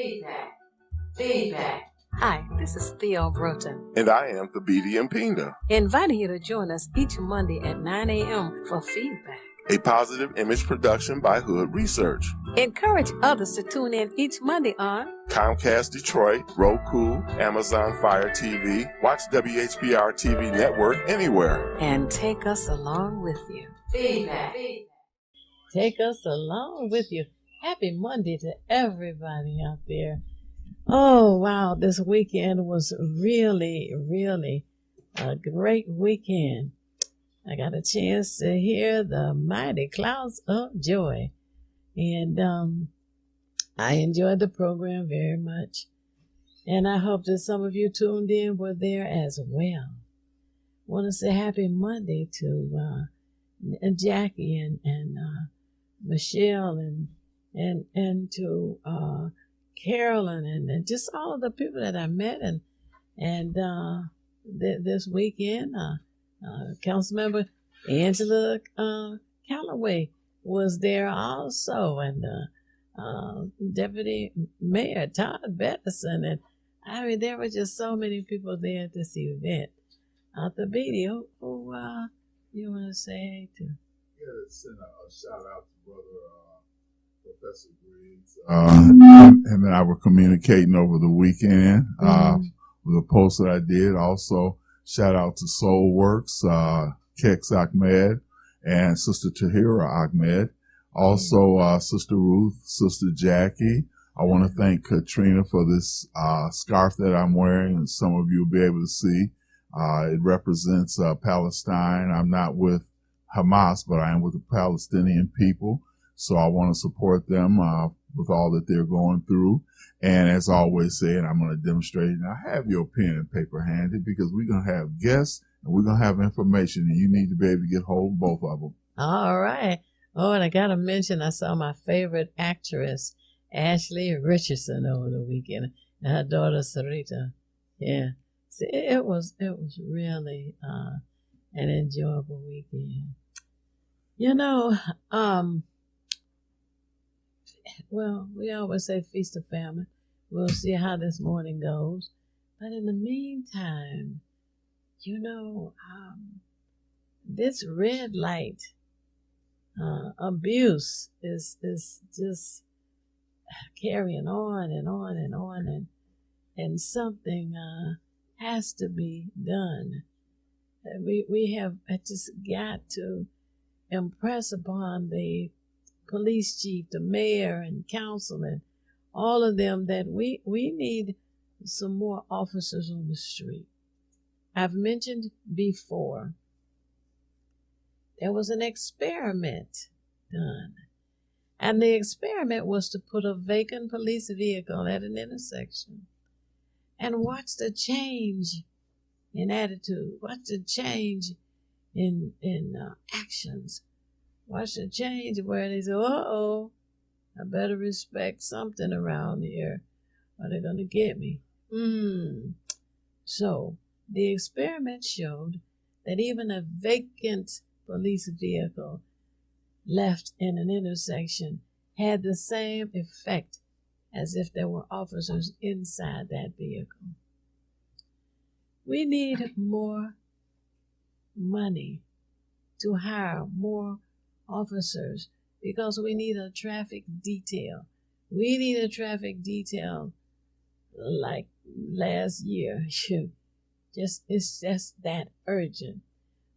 Feedback. Feedback. Hi, this is Theo Broughton. And I am Thabiti Mpina. Inviting you to join us each Monday at 9 a.m. for Feedback, a positive image production by Hood Research. Encourage others to tune in each Monday on Comcast Detroit, Roku, Amazon Fire TV, watch WHPR TV Network anywhere. And take us along with you. Feedback. Take us along with you. Happy Monday to everybody out there. Oh, wow. This weekend was really, really a great weekend. I got a chance to hear the mighty clouds of joy. And I enjoyed the program very much. And I hope that some of you tuned in were there as well. Want to say happy Monday to Jackie and Michelle and to Carolyn and just all of the people that I met and this weekend Councilmember Angela Callaway was there also, and Deputy Mayor Todd Bettison, and I mean there were just so many people there at this event. Thabiti, who you want to say hey to? Yeah, send a shout out to Brother Professor Griggs. Him and I were communicating over the weekend with a post that I did. Also, shout out to Soulworks, Kex Ahmed, and Sister Tahira Ahmed. Also, Sister Ruth, Sister Jackie. I want to thank Katrina for this scarf that I'm wearing, and some of you will be able to see. It represents Palestine. I'm not with Hamas, but I am with the Palestinian people. So I want to support them with all that they're going through. And as I always say, and I'm going to demonstrate it, now have your pen and paper handy because we're going to have guests and we're going to have information, and you need to be able to get hold of both of them. All right. Oh, and I got to mention, I saw my favorite actress, Ashley Richardson, over the weekend, and her daughter, Sarita. Yeah. See, it was really an enjoyable weekend. You know, well, we always say feast of famine. We'll see how this morning goes. But in the meantime, you know, this red light abuse is just carrying on and on and on, and something has to be done. We have just got to impress upon the police chief, the mayor, and council, and all of them that we need some more officers on the street. I've mentioned before, there was an experiment done, and the experiment was to put a vacant police vehicle at an intersection and watch the change in attitude, watch the change in actions. Watch the change where they say, uh-oh, I better respect something around here or they're going to get me. So the experiment showed that even a vacant police vehicle left in an intersection had the same effect as if there were officers inside that vehicle. We need more money to hire more officers because we need a traffic detail. We need a traffic detail like last year. It's just that urgent.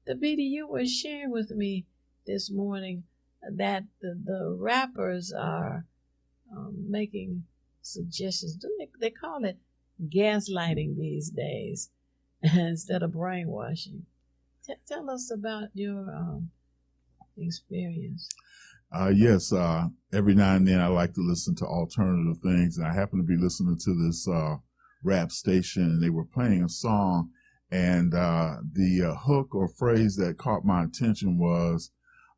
Thabiti, you were sharing with me this morning that the rappers are making suggestions. They call it gaslighting these days instead of brainwashing. Tell us about your experience. Yes, every now and then I like to listen to alternative things, and I happen to be listening to this rap station, and they were playing a song, and the hook or phrase that caught my attention was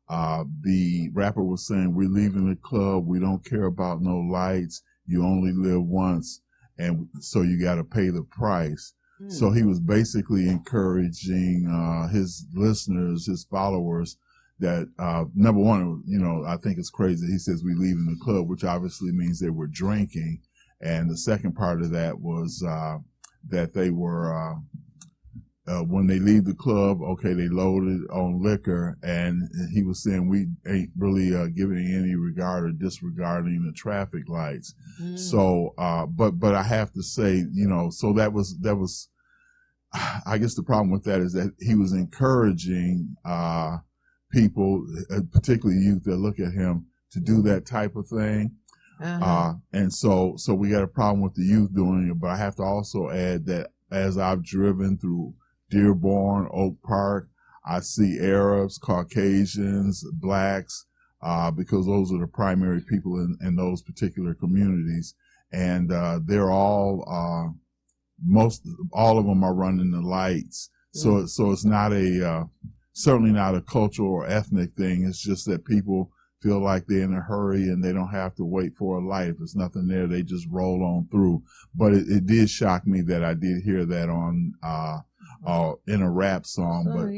the rapper was saying, "We're leaving the club, we don't care about no lights, you only live once, and so you got to pay the price." So he was basically encouraging his listeners, his followers, that number one, I think it's crazy. He says we leave in the club, which obviously means they were drinking, And the second part of that was that they were, when they leave the club, okay, they loaded on liquor, and he was saying we ain't really giving any regard or disregarding the traffic lights. So, but I have to say, so that was, I guess the problem with that is that he was encouraging people, particularly youth that look at him, to do that type of thing. And so we got a problem with the youth doing it, but I have to also add that as I've driven through Dearborn, Oak Park, I see Arabs, Caucasians, blacks, because those are the primary people in those particular communities. And they're all of them are running the lights. So it's not certainly not a cultural or ethnic thing. It's just that people feel like they're in a hurry and they don't have to wait for a light. If there's nothing there, they just roll on through. But it did shock me that I did hear that on in a rap song. But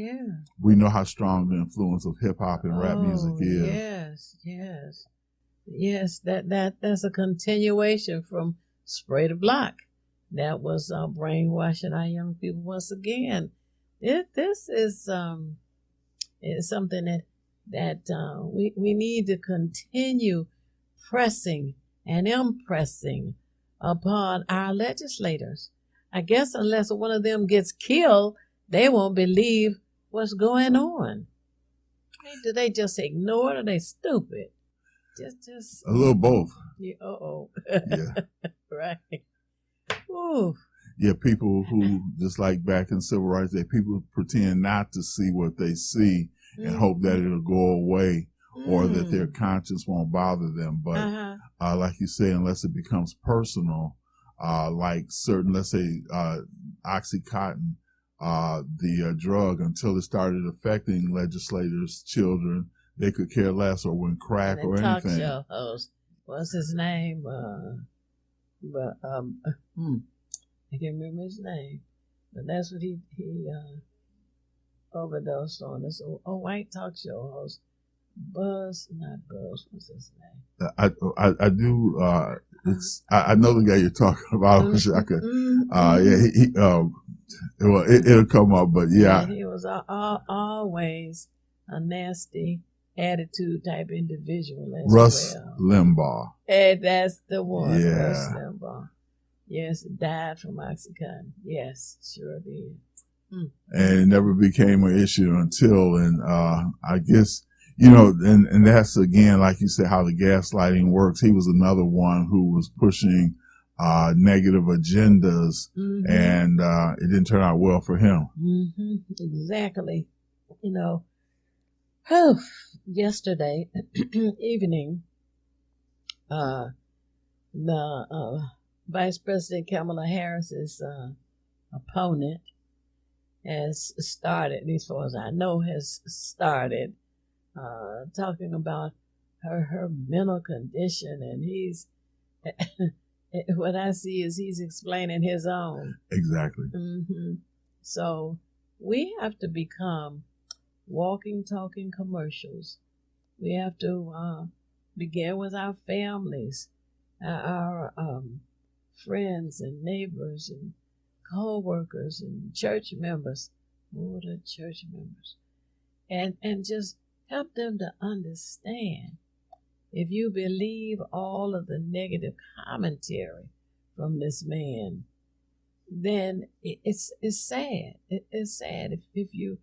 we know how strong the influence of hip hop and rap music is. Yes. That's a continuation from Spray the Block. That was brainwashing our young people once again. This is something that we need to continue pressing and impressing upon our legislators. I guess unless one of them gets killed, they won't believe what's going on. Do they just ignore it, or are they stupid? Just a little both. Yeah, Yeah. Right. Ooh. Yeah, people who, just like back in Civil Rights Day, people pretend not to see what they see and hope that it'll go away or that their conscience won't bother them. But like you say, unless it becomes personal, like certain, let's say, Oxycontin, the drug, until it started affecting legislators' children, they could care less, or when crack or anything. Talk show host, what's his name? I can't remember his name, but that's what he overdosed on. This white talk show host, Buzz, what's his name? I do. I know the guy you're talking about. I wish I could. Well, it'll come up, but yeah. He was always a nasty attitude type individual as Rush well. Limbaugh. Hey, that's the one. Yeah. Rush Limbaugh. Yes, died from Oxycontin. Yes, sure did. And it never became an issue until, and I guess, and that's again, like you said, how the gaslighting works. He was another one who was pushing negative agendas, and it didn't turn out well for him. Exactly. Yesterday evening, the Vice President Kamala Harris's opponent has started, at least as far as I know, talking about her mental condition, and he's what I see is he's explaining his own. Exactly. So we have to become walking, talking commercials. We have to begin with our families, our friends and neighbors and co-workers and church members, and just help them to understand. If you believe all of the negative commentary from this man, then it's sad. It's sad if you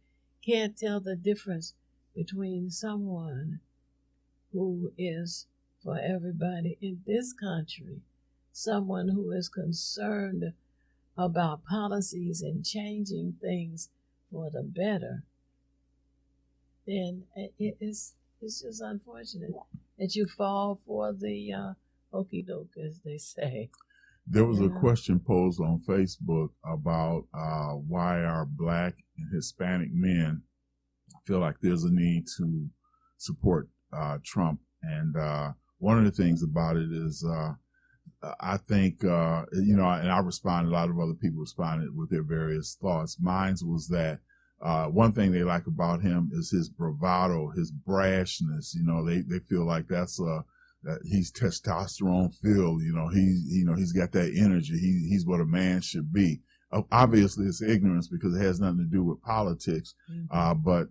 can't tell the difference between someone who is for everybody in this country, someone who is concerned about policies and changing things for the better, then it's just unfortunate that you fall for the okey doke, as they say. There was a question posed on Facebook about why our Black and Hispanic men feel like there's a need to support Trump. And one of the things about it is I think, and I responded, a lot of other people responded with their various thoughts. Mine was that one thing they like about him is his bravado, his brashness. They feel like that's he's testosterone filled. He's got that energy. He's what a man should be. Obviously, it's ignorance because it has nothing to do with politics. Mm-hmm. But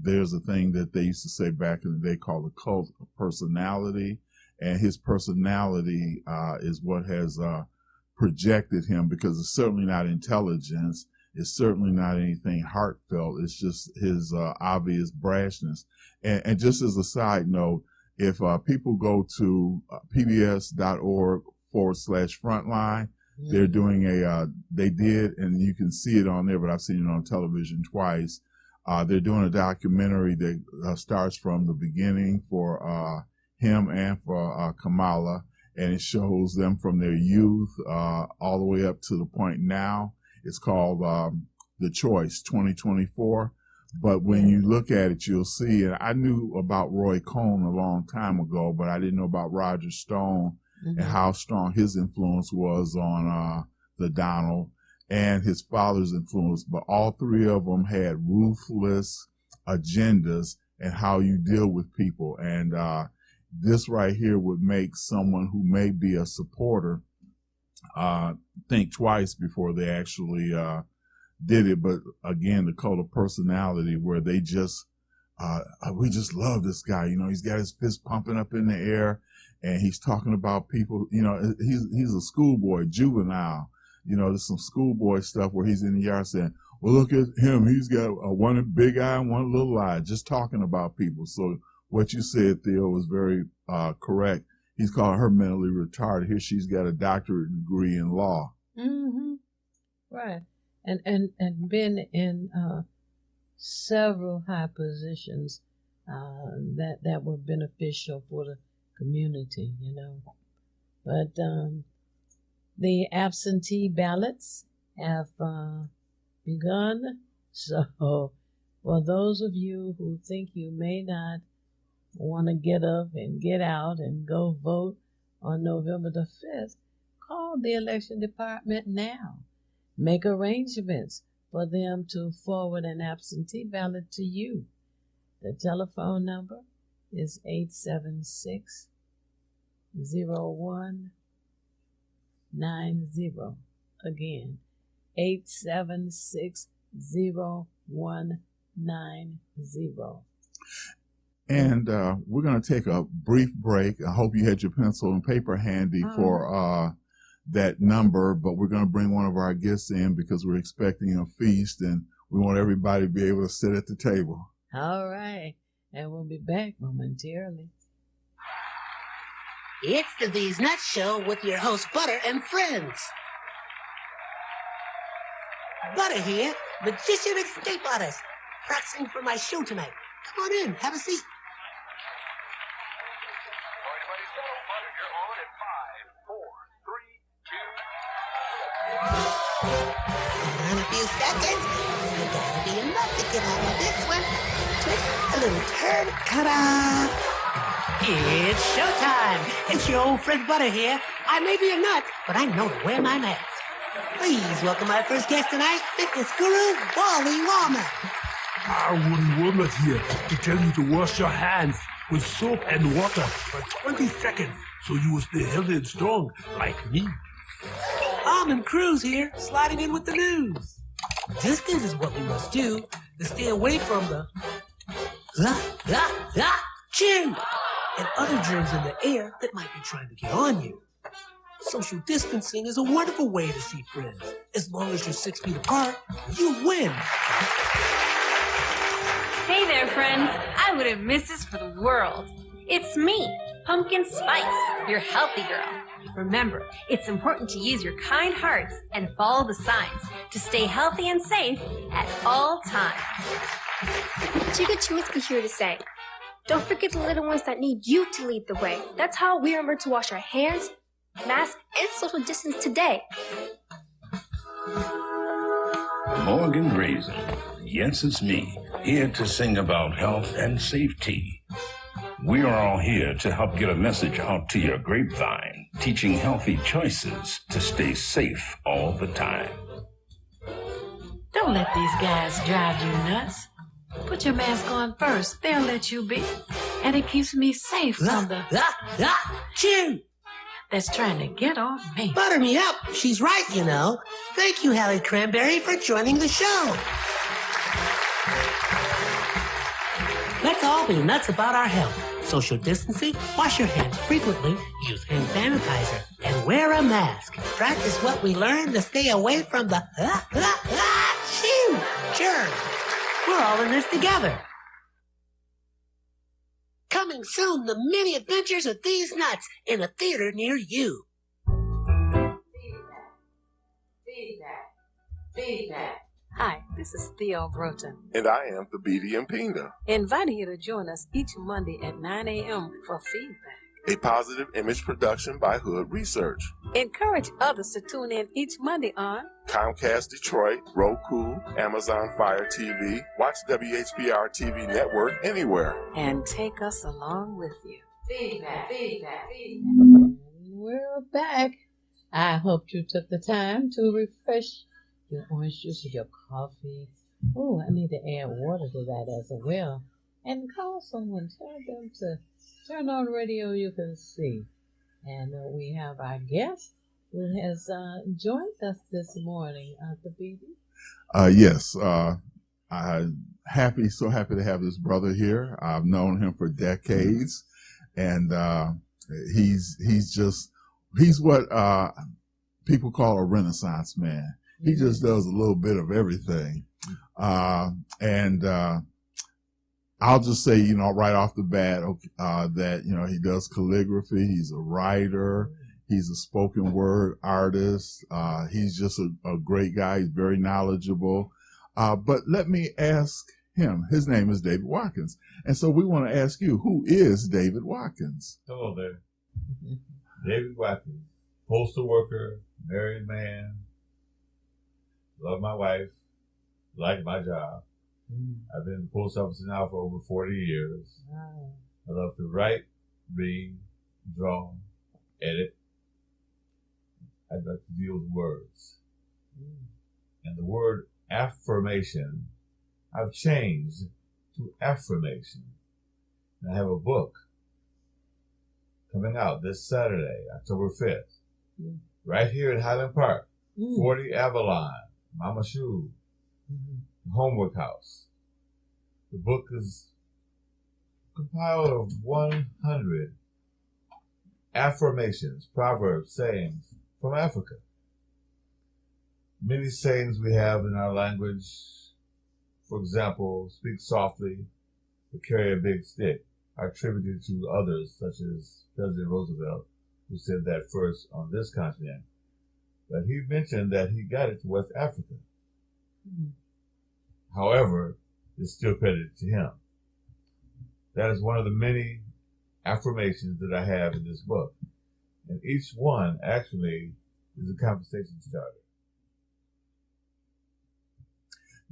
there's a thing that they used to say back in the day called the cult of personality. And his personality is what has projected him, because it's certainly not intelligence. It's certainly not anything heartfelt. It's just his obvious brashness. And just as a side note, if people go to pbs.org/frontline, they're doing they did, and you can see it on there, but I've seen it on television twice. They're doing a documentary that starts from the beginning for him and for Kamala, and it shows them from their youth all the way up to the point now. It's called The Choice 2024. But when you look at it, you'll see, and I knew about Roy Cohn a long time ago, but I didn't know about Roger Stone and how strong his influence was on the Donald and his father's influence. But all three of them had ruthless agendas and how you deal with people. And this right here would make someone who may be a supporter think twice before they actually did it. But again, the cult of personality, where they just we just love this guy. He's got his fist pumping up in the air, and he's talking about people. He's a schoolboy, juvenile. There's some schoolboy stuff where he's in the yard saying, "Well, look at him. He's got one big eye and one little eye," just talking about people. So what you said, Theo, was very correct. He's calling her mentally retarded. Here she's got a doctorate degree in law. Mm-hmm. Right. And been in several high positions that were beneficial for the community, But the absentee ballots have begun. So for those of you who think you may not want to get up and get out and go vote on November the 5th, call the election department now. Make arrangements for them to forward an absentee ballot to you. The telephone number is 876-0190. Again, 876-0190. And we're going to take a brief break. I hope you had your pencil and paper handy for that number, but we're going to bring one of our guests in because we're expecting a feast, and we want everybody to be able to sit at the table. All right. And we'll be back momentarily. It's the These Nuts Show with your host, Butter and friends. Butter here, magician escape artist, practicing for my show tonight. Come on in, have a seat. In a few seconds, you gotta be enough to get out of this one. Twist a little turn, ta-da! It's showtime. It's your old friend Butter here. I may be a nut, but I know to wear my mask. Please welcome my first guest tonight, fitness guru, Wally Warmer. Wally Warmer here to tell you to wash your hands with soap and water for 20 seconds so you will stay healthy and strong like me. Almond Cruz here, sliding in with the news. Distance is what we must do to stay away from the chin and other germs in the air that might be trying to get on you. Social distancing is a wonderful way to see friends. As long as you're 6 feet apart, you win. Hey there, friends. I wouldn't miss this for the world. It's me, Pumpkin Spice, your healthy girl. Remember, it's important to use your kind hearts and follow the signs to stay healthy and safe at all times. Chica Chimitzky here to say, don't forget the little ones that need you to lead the way. That's how we remember to wash our hands, mask, and social distance today. Morgan Raisin. Yes, it's me, here to sing about health and safety. We are all here to help get a message out to your grapevine, teaching healthy choices to stay safe all the time. Don't let these guys drive you nuts. Put your mask on first. They'll let you be. And it keeps me safe from the Chew! that's trying to get on me. Butter me up. She's right, you know. Thank you, Hallie Cranberry, for joining the show. Let's all be nuts about our health. Social distancing, wash your hands frequently, use hand sanitizer, and wear a mask. Practice what we learned to stay away from the chew germ. We're all in this together. Coming soon, the many adventures of these nuts in a theater near you. Feedback. Hi, this is Theo Broten, And I am the Beatty and Pinda, inviting you to join us each Monday at 9 a.m. for feedback. a positive image production by Hood Research. Encourage others to tune in each Monday on Comcast Detroit, Roku, Amazon Fire TV, watch WHPR TV Network anywhere. and take us along with you. Feedback. We're back. I hope you took the time to refresh your orange juice or your coffee. Oh, I need to add water to that as well. And call someone. Tell them to turn on the radio. You can see. And we have our guest who has joined us this morning, the BB. Yes, I'm so happy to have this brother here. I've known him for decades, and he's what people call a Renaissance man. He just does a little bit of everything, and I'll just say, right off the bat, that he does calligraphy. He's a writer. He's a spoken word artist. He's just a great guy. He's very knowledgeable. But let me ask him. His name is David Watkins. And so we want to ask you, who is David Watkins? Hello there. David Watkins, postal worker, married man, love my wife, like my job. I've been in the post office now for over 40 years. Wow. I love to write, read, draw, edit. I like to deal with words. And the word affirmation, I've changed to affirmation. And I have a book coming out this Saturday, October 5th, right here in Highland Park, 40 Avalon, Mama Shoe, Homework House. The book is compiled of 100 affirmations, proverbs, sayings from Africa. Many sayings we have in our language, for example, speak softly, but carry a big stick, are attributed to others, such as President Roosevelt, who said that first on this continent. But he mentioned that he got it to West Africa. However, it's still credited to him. That is one of the many affirmations that I have in this book. And each one actually is a conversation starter.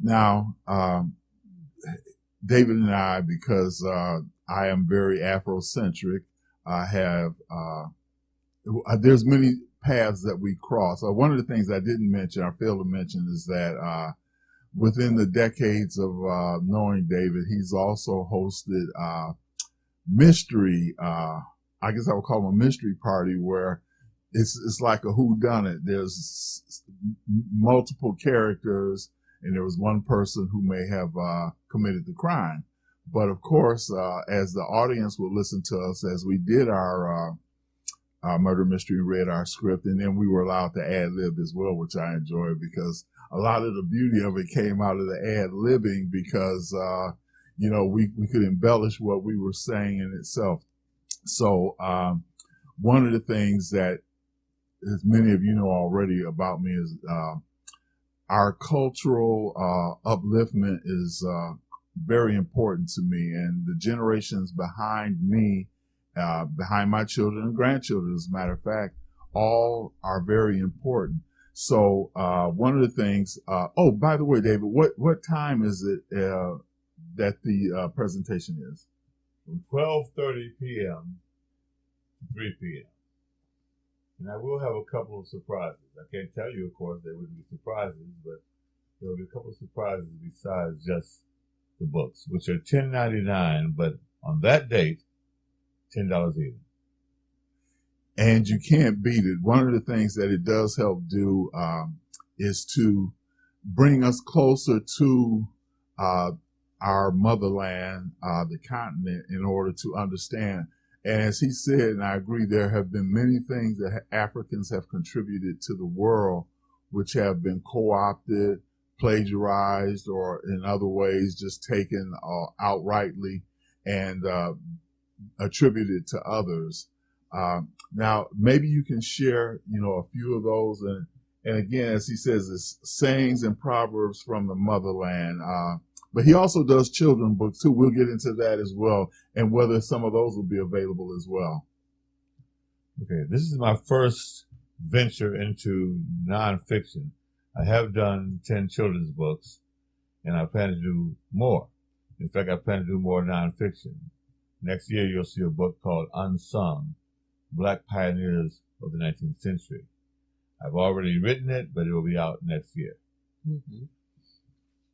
Now, David and I, because I am very Afrocentric, I have, there's many paths that we cross. One of the things I didn't mention, I failed to mention, is that within the decades of knowing David, he's also hosted mystery, I guess I would call them a mystery party, where it's like a whodunit. There's multiple characters, and there was one person who may have committed the crime. But of course, as the audience would listen to us as we did our murder mystery, read our script, and then we were allowed to ad-lib as well, which I enjoyed, because a lot of the beauty of it came out of the ad-libbing, because we could embellish what we were saying in itself. So one of the things that, as many of you know already about me, is our cultural upliftment is very important to me, and the generations behind me, behind my children and grandchildren, as a matter of fact, all are very important. So one of the things, oh, by the way, David, what time is it that the presentation is? From 12:30 p.m. to 3 p.m. And I will have a couple of surprises. I can't tell you, of course, there will be surprises, but there will be a couple of surprises besides just the books, which are $10.99, but on that date, $10 even. And you can't beat it. One of the things that it does help do is to bring us closer to our motherland, the continent, in order to understand. And as he said, and I agree, there have been many things that Africans have contributed to the world, which have been co-opted, plagiarized, or in other ways just taken outrightly and attributed to others. Now, maybe you can share, a few of those. And again, as he says, it's sayings and proverbs from the motherland. But he also does children books too. We'll get into that as well, and whether some of those will be available as well. Okay, this is my first venture into nonfiction. I have done 10 children's books, and I plan to do more. In fact, I plan to do more nonfiction. Next year, you'll see a book called Unsung, Black Pioneers of the 19th Century. I've already written it, but it will be out next year. Mm-hmm.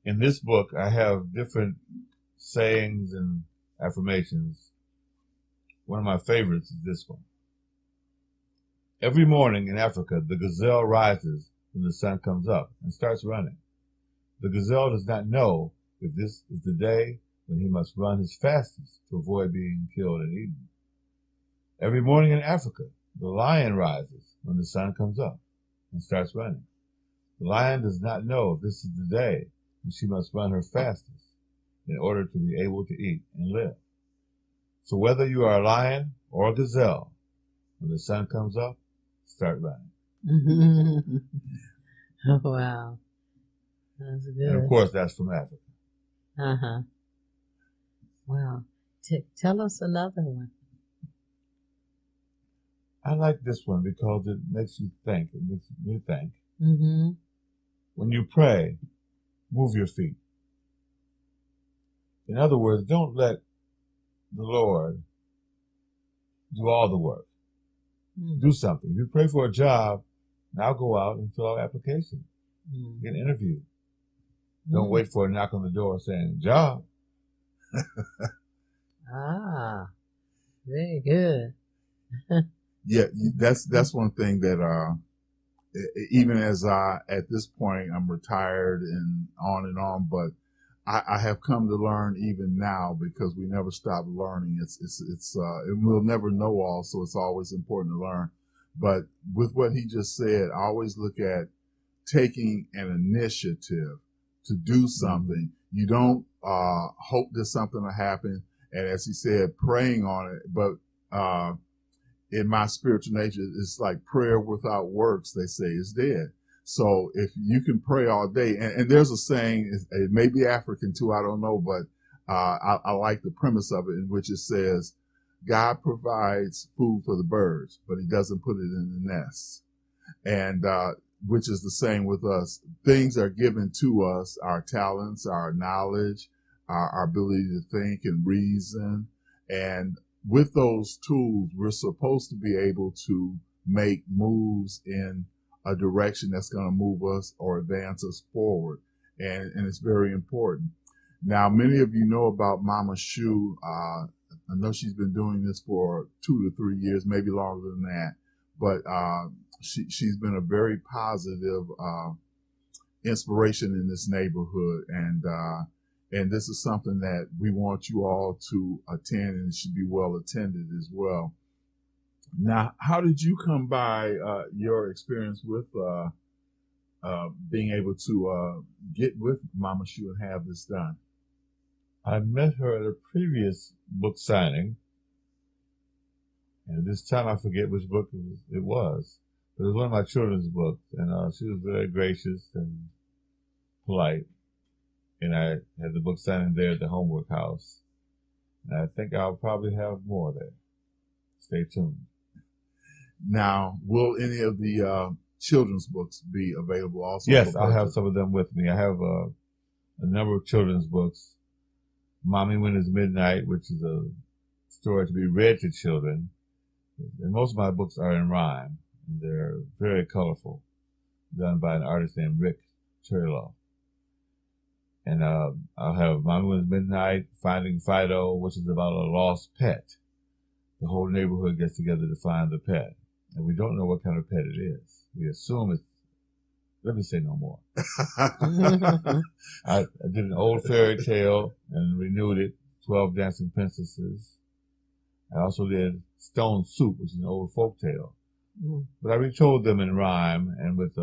In this book, I have different sayings and affirmations. One of my favorites is this one. Every morning in Africa, the gazelle rises when the sun comes up and starts running. The gazelle does not know if this is the day when he must run his fastest to avoid being killed and eaten. Every morning in Africa, the lion rises when the sun comes up and starts running. The lion does not know if this is the day when she must run her fastest in order to be able to eat and live. So whether you are a lion or a gazelle, when the sun comes up, start running. Oh, wow. That's good. And of course, that's from Africa. Uh-huh. Wow. Tell us another one. I like this one because it makes you think. It makes me think. Mm-hmm. When you pray, move your feet. In other words, don't let the Lord do all the work. Do something. If you pray for a job, now go out and fill out an application. Get interviewed. Don't wait for a knock on the door saying, job. Very good. Yeah, that's one thing that even as at this point I'm retired and on, but I have come to learn even now, because we never stop learning. And we'll never know all, so it's always important to learn. But with what he just said, I always look at taking an initiative to do something. You don't hope that something will happen, and as he said, praying on it. But in my spiritual nature, it's like prayer without works, they say, is dead. So if you can pray all day, and there's a saying, it may be African too, I don't know, but I like the premise of it, in which it says, God provides food for the birds, but he doesn't put it in the nest. And which is the same with us. Things are given to us, our talents, our knowledge, our ability to think and reason. And with those tools, we're supposed to be able to make moves in a direction that's going to move us or advance us forward. And it's very important. Now, many of you know about Mama Shu. I know she's been doing this for 2 to 3 years, maybe longer than that. But she's been a very positive inspiration in this neighborhood. And this is something that we want you all to attend, and it should be well attended as well. Now, how did you come by your experience with being able to get with Mama Shu and have this done? I met her at a previous book signing, and this time I forget which book it was. But it was one of my children's books, and she was very gracious and polite. And I had the book signing there at the Homework House. And I think I'll probably have more there. Stay tuned. Now, will any of the children's books be available also? Yes, I'll have some of them with me. I have a number of children's books. Mommy When It's Midnight, which is a story to be read to children. And most of my books are in rhyme. And they're very colorful, done by an artist named Rick Turlow. And I'll have My Moon's Midnight, Finding Fido, which is about a lost pet. The whole neighborhood gets together to find the pet. And we don't know what kind of pet it is. We assume it's, let me say no more. I did an old fairy tale and renewed it, 12 Dancing Princesses. I also did Stone Soup, which is an old folk tale. But I retold them in rhyme and with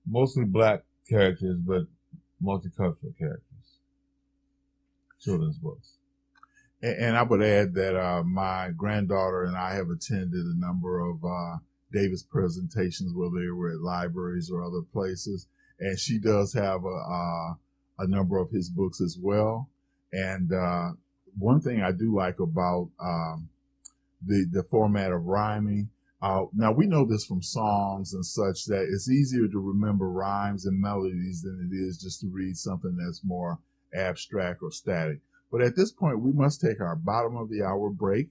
mostly black characters, but multicultural characters. Children's books. And I would add that my granddaughter and I have attended a number of Davis presentations, whether they were at libraries or other places. And she does have a number of his books as well. And one thing I do like about the format of rhyming, now we know this from songs and such, that it's easier to remember rhymes and melodies than it is just to read something that's more abstract or static. But at this point, we must take our bottom of the hour break.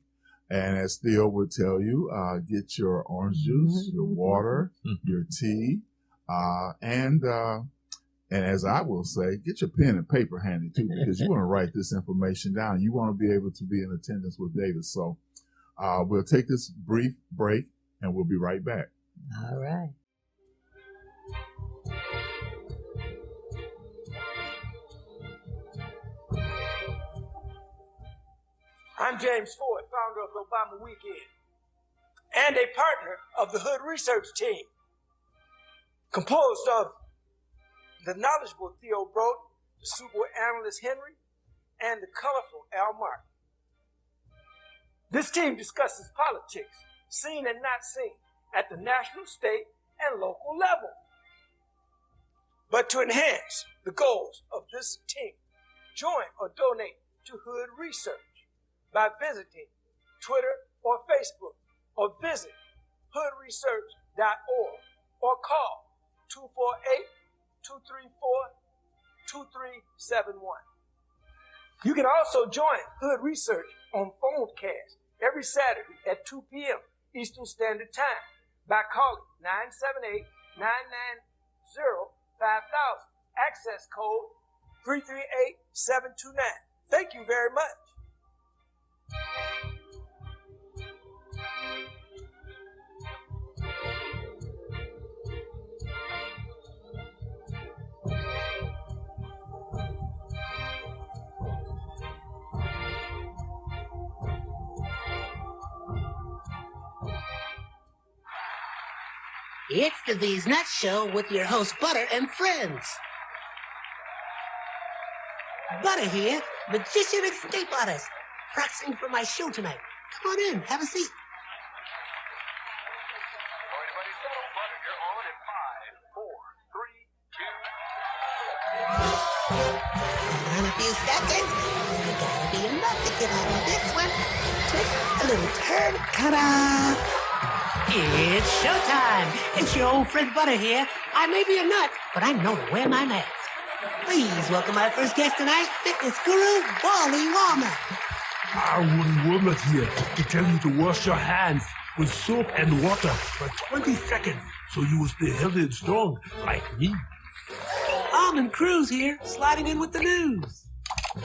And as Theo would tell you, get your orange juice, your water, your tea, and as I will say, get your pen and paper handy too, because you want to write this information down. You want to be able to be in attendance with Davis. So we'll take this brief break and we'll be right back. All right. I'm James Ford, founder of the Obama Weekend, and a partner of the Hood Research Team, composed of the knowledgeable Theo Broughton, the super analyst Henry, and the colorful Al Martin. This team discusses politics, seen and not seen, at the national, state, and local level. But to enhance the goals of this team, join or donate to Hood Research by visiting Twitter or Facebook, or visit hoodresearch.org, or call 248-234-2371. You can also join Hood Research on Phonecast every Saturday at 2 p.m. Eastern Standard Time by calling 978-990-5000, access code 338729. Thank you very much. It's the These Nuts Show with your host, Butter and friends. Butter here, magician escape artist, practicing for my show tonight. Come on in, have a seat. In a few seconds, you gotta be enough to get out of this one. Twist a little turn, ta-da! It's showtime! It's your old friend Butter here. I may be a nut, but I know to wear my mask. Please welcome our first guest tonight, fitness guru, Wally Warmer. Our Woody Woodland here to tell you to wash your hands with soap and water for 20 seconds so you will stay healthy and strong like me. Almond Cruz here, sliding in with the news.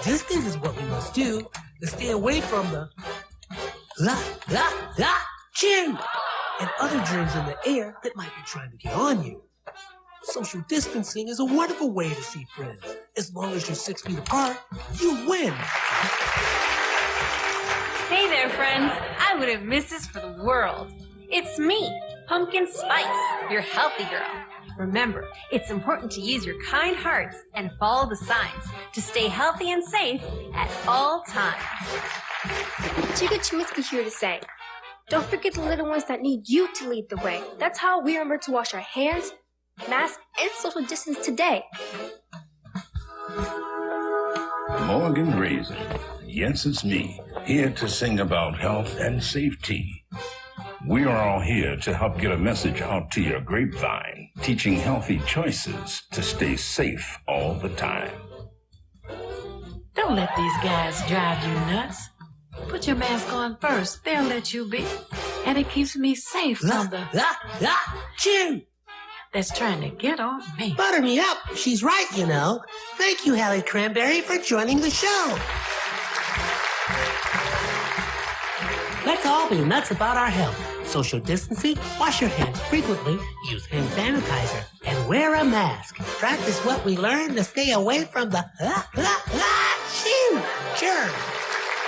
This is what we must do To stay away from the chew and other germs in the air that might be trying to get on you. Social distancing is a wonderful way to see friends. As long as you're 6 feet apart, you win. Hey there, friends. I wouldn't miss this for the world. It's me, Pumpkin Spice, your healthy girl. Remember, it's important to use your kind hearts and follow the signs to stay healthy and safe at all times. Chica Chiminsky here to say, don't forget the little ones that need you to lead the way. That's how we remember to wash our hands, mask, and social distance today. Morgan Raisin. Yes, it's me, here to sing about health and safety. We are all here to help get a message out to your grapevine, teaching healthy choices to stay safe all the time. Don't let these guys drive you nuts. Put your mask on first. They'll let you be. And it keeps me safe from the... chew. that's trying to get on me. Butter me up. She's right, you know. Thank you, Hallie Cranberry, for joining the show. Let's all be nuts about our health. Social distancing, wash your hands frequently, use hand sanitizer, and wear a mask. Practice what we learned to stay away from the germs.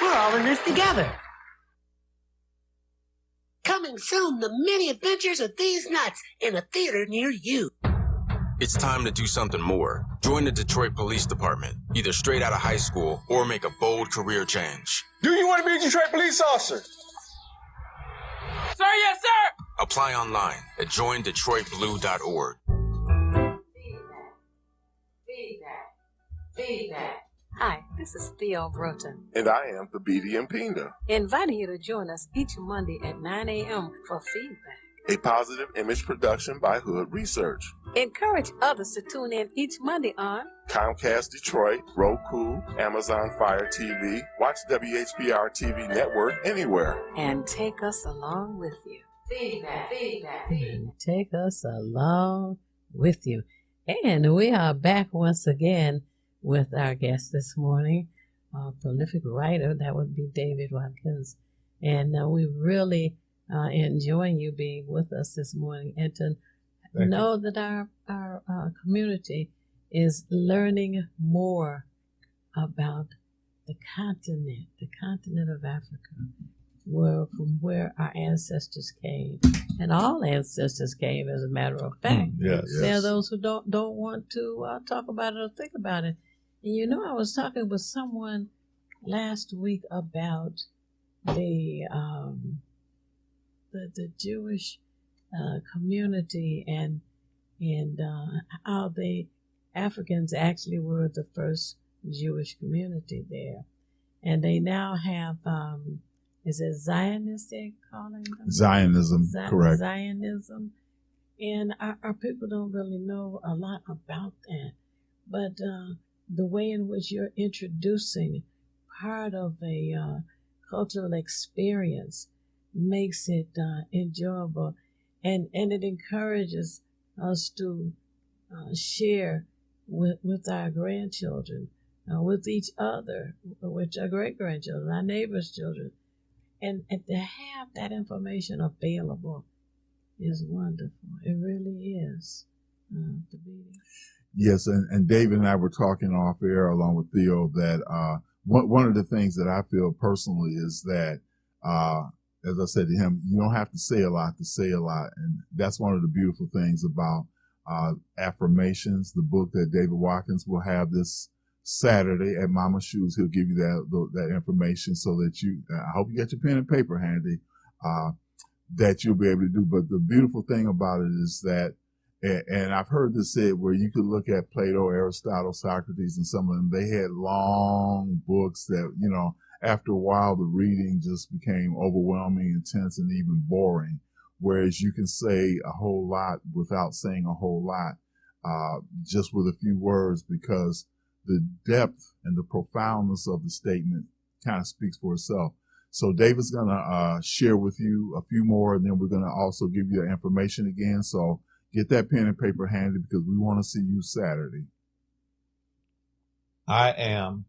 We're all in this together. Coming soon, the many adventures of these nuts in a theater near you. It's time to do something more. Join the Detroit Police Department, either straight out of high school or make a bold career change. Do you want to be a Detroit police officer? Sir, yes, sir! Apply online at joindetroitblue.org. Feedback. Hi, this is Theo Broughton, And I am the BD Pinda, inviting you to join us each Monday at 9 a.m. for Feedback. a positive image production by Hood Research. Encourage others to tune in each Monday on Comcast Detroit, Roku, Amazon Fire TV, watch WHPR TV Network anywhere. and take us along with you. Feedback. And take us along with you. And we are back once again with our guest this morning, a prolific writer. That would be David Watkins. And we really enjoying you being with us this morning, and to know that our community is learning more about the continent of Africa, from where our ancestors came, and all ancestors came, as a matter of fact. Yes. There are those who don't want to talk about it or think about it. And you know, I was talking with someone last week about the Jewish community and how the Africans actually were the first Jewish community there, and they now have is it Zionists they're calling them? Zionism, correct. Zionism, and our people don't really know a lot about that, but the way in which you're introducing part of a cultural experience makes it enjoyable, and it encourages us to share with our grandchildren, with each other, with our great-grandchildren, our neighbors' children, and to have that information available is wonderful. It really is. Yes, and David and I were talking off air along with Theo that one of the things that I feel personally is that, as I said to him, you don't have to say a lot to say a lot. And that's one of the beautiful things about Affirmations, the book that David Watkins will have this Saturday at Mama Shoes. He'll give you that information so that I hope you get your pen and paper handy, that you'll be able to do. But the beautiful thing about it is that, and I've heard this said, where you could look at Plato, Aristotle, Socrates, and some of them, they had long books that, after a while, the reading just became overwhelming, intense, and even boring. Whereas you can say a whole lot without saying a whole lot, just with a few words, because the depth and the profoundness of the statement kind of speaks for itself. So David's going to share with you a few more, and then we're going to also give you the information again. So get that pen and paper handy, because we want to see you Saturday. I am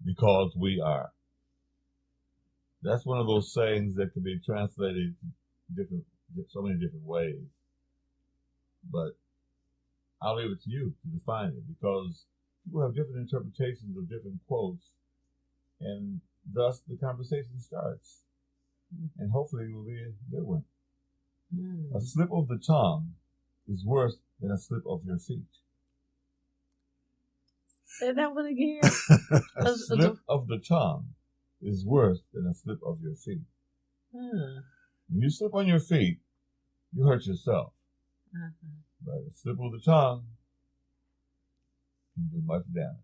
because we are. That's one of those sayings that can be translated so many different ways. But I'll leave it to you to define it, because people have different interpretations of different quotes, and thus the conversation starts. And hopefully it will be a good one. A slip of the tongue is worse than a slip of your feet. Say that one again. A slip of the tongue is worse than a slip of your feet. When you slip on your feet, you hurt yourself. But a slip of the tongue can do much damage.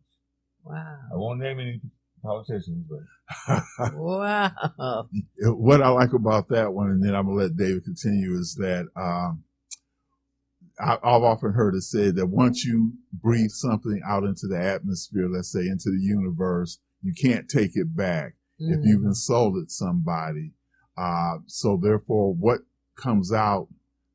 Wow. I won't name any politicians, but wow. What I like about that one, and then I'm gonna let David continue, is that I've often heard it said that once you breathe something out into the atmosphere, let's say into the universe, you can't take it back if you've insulted somebody. So therefore, what comes out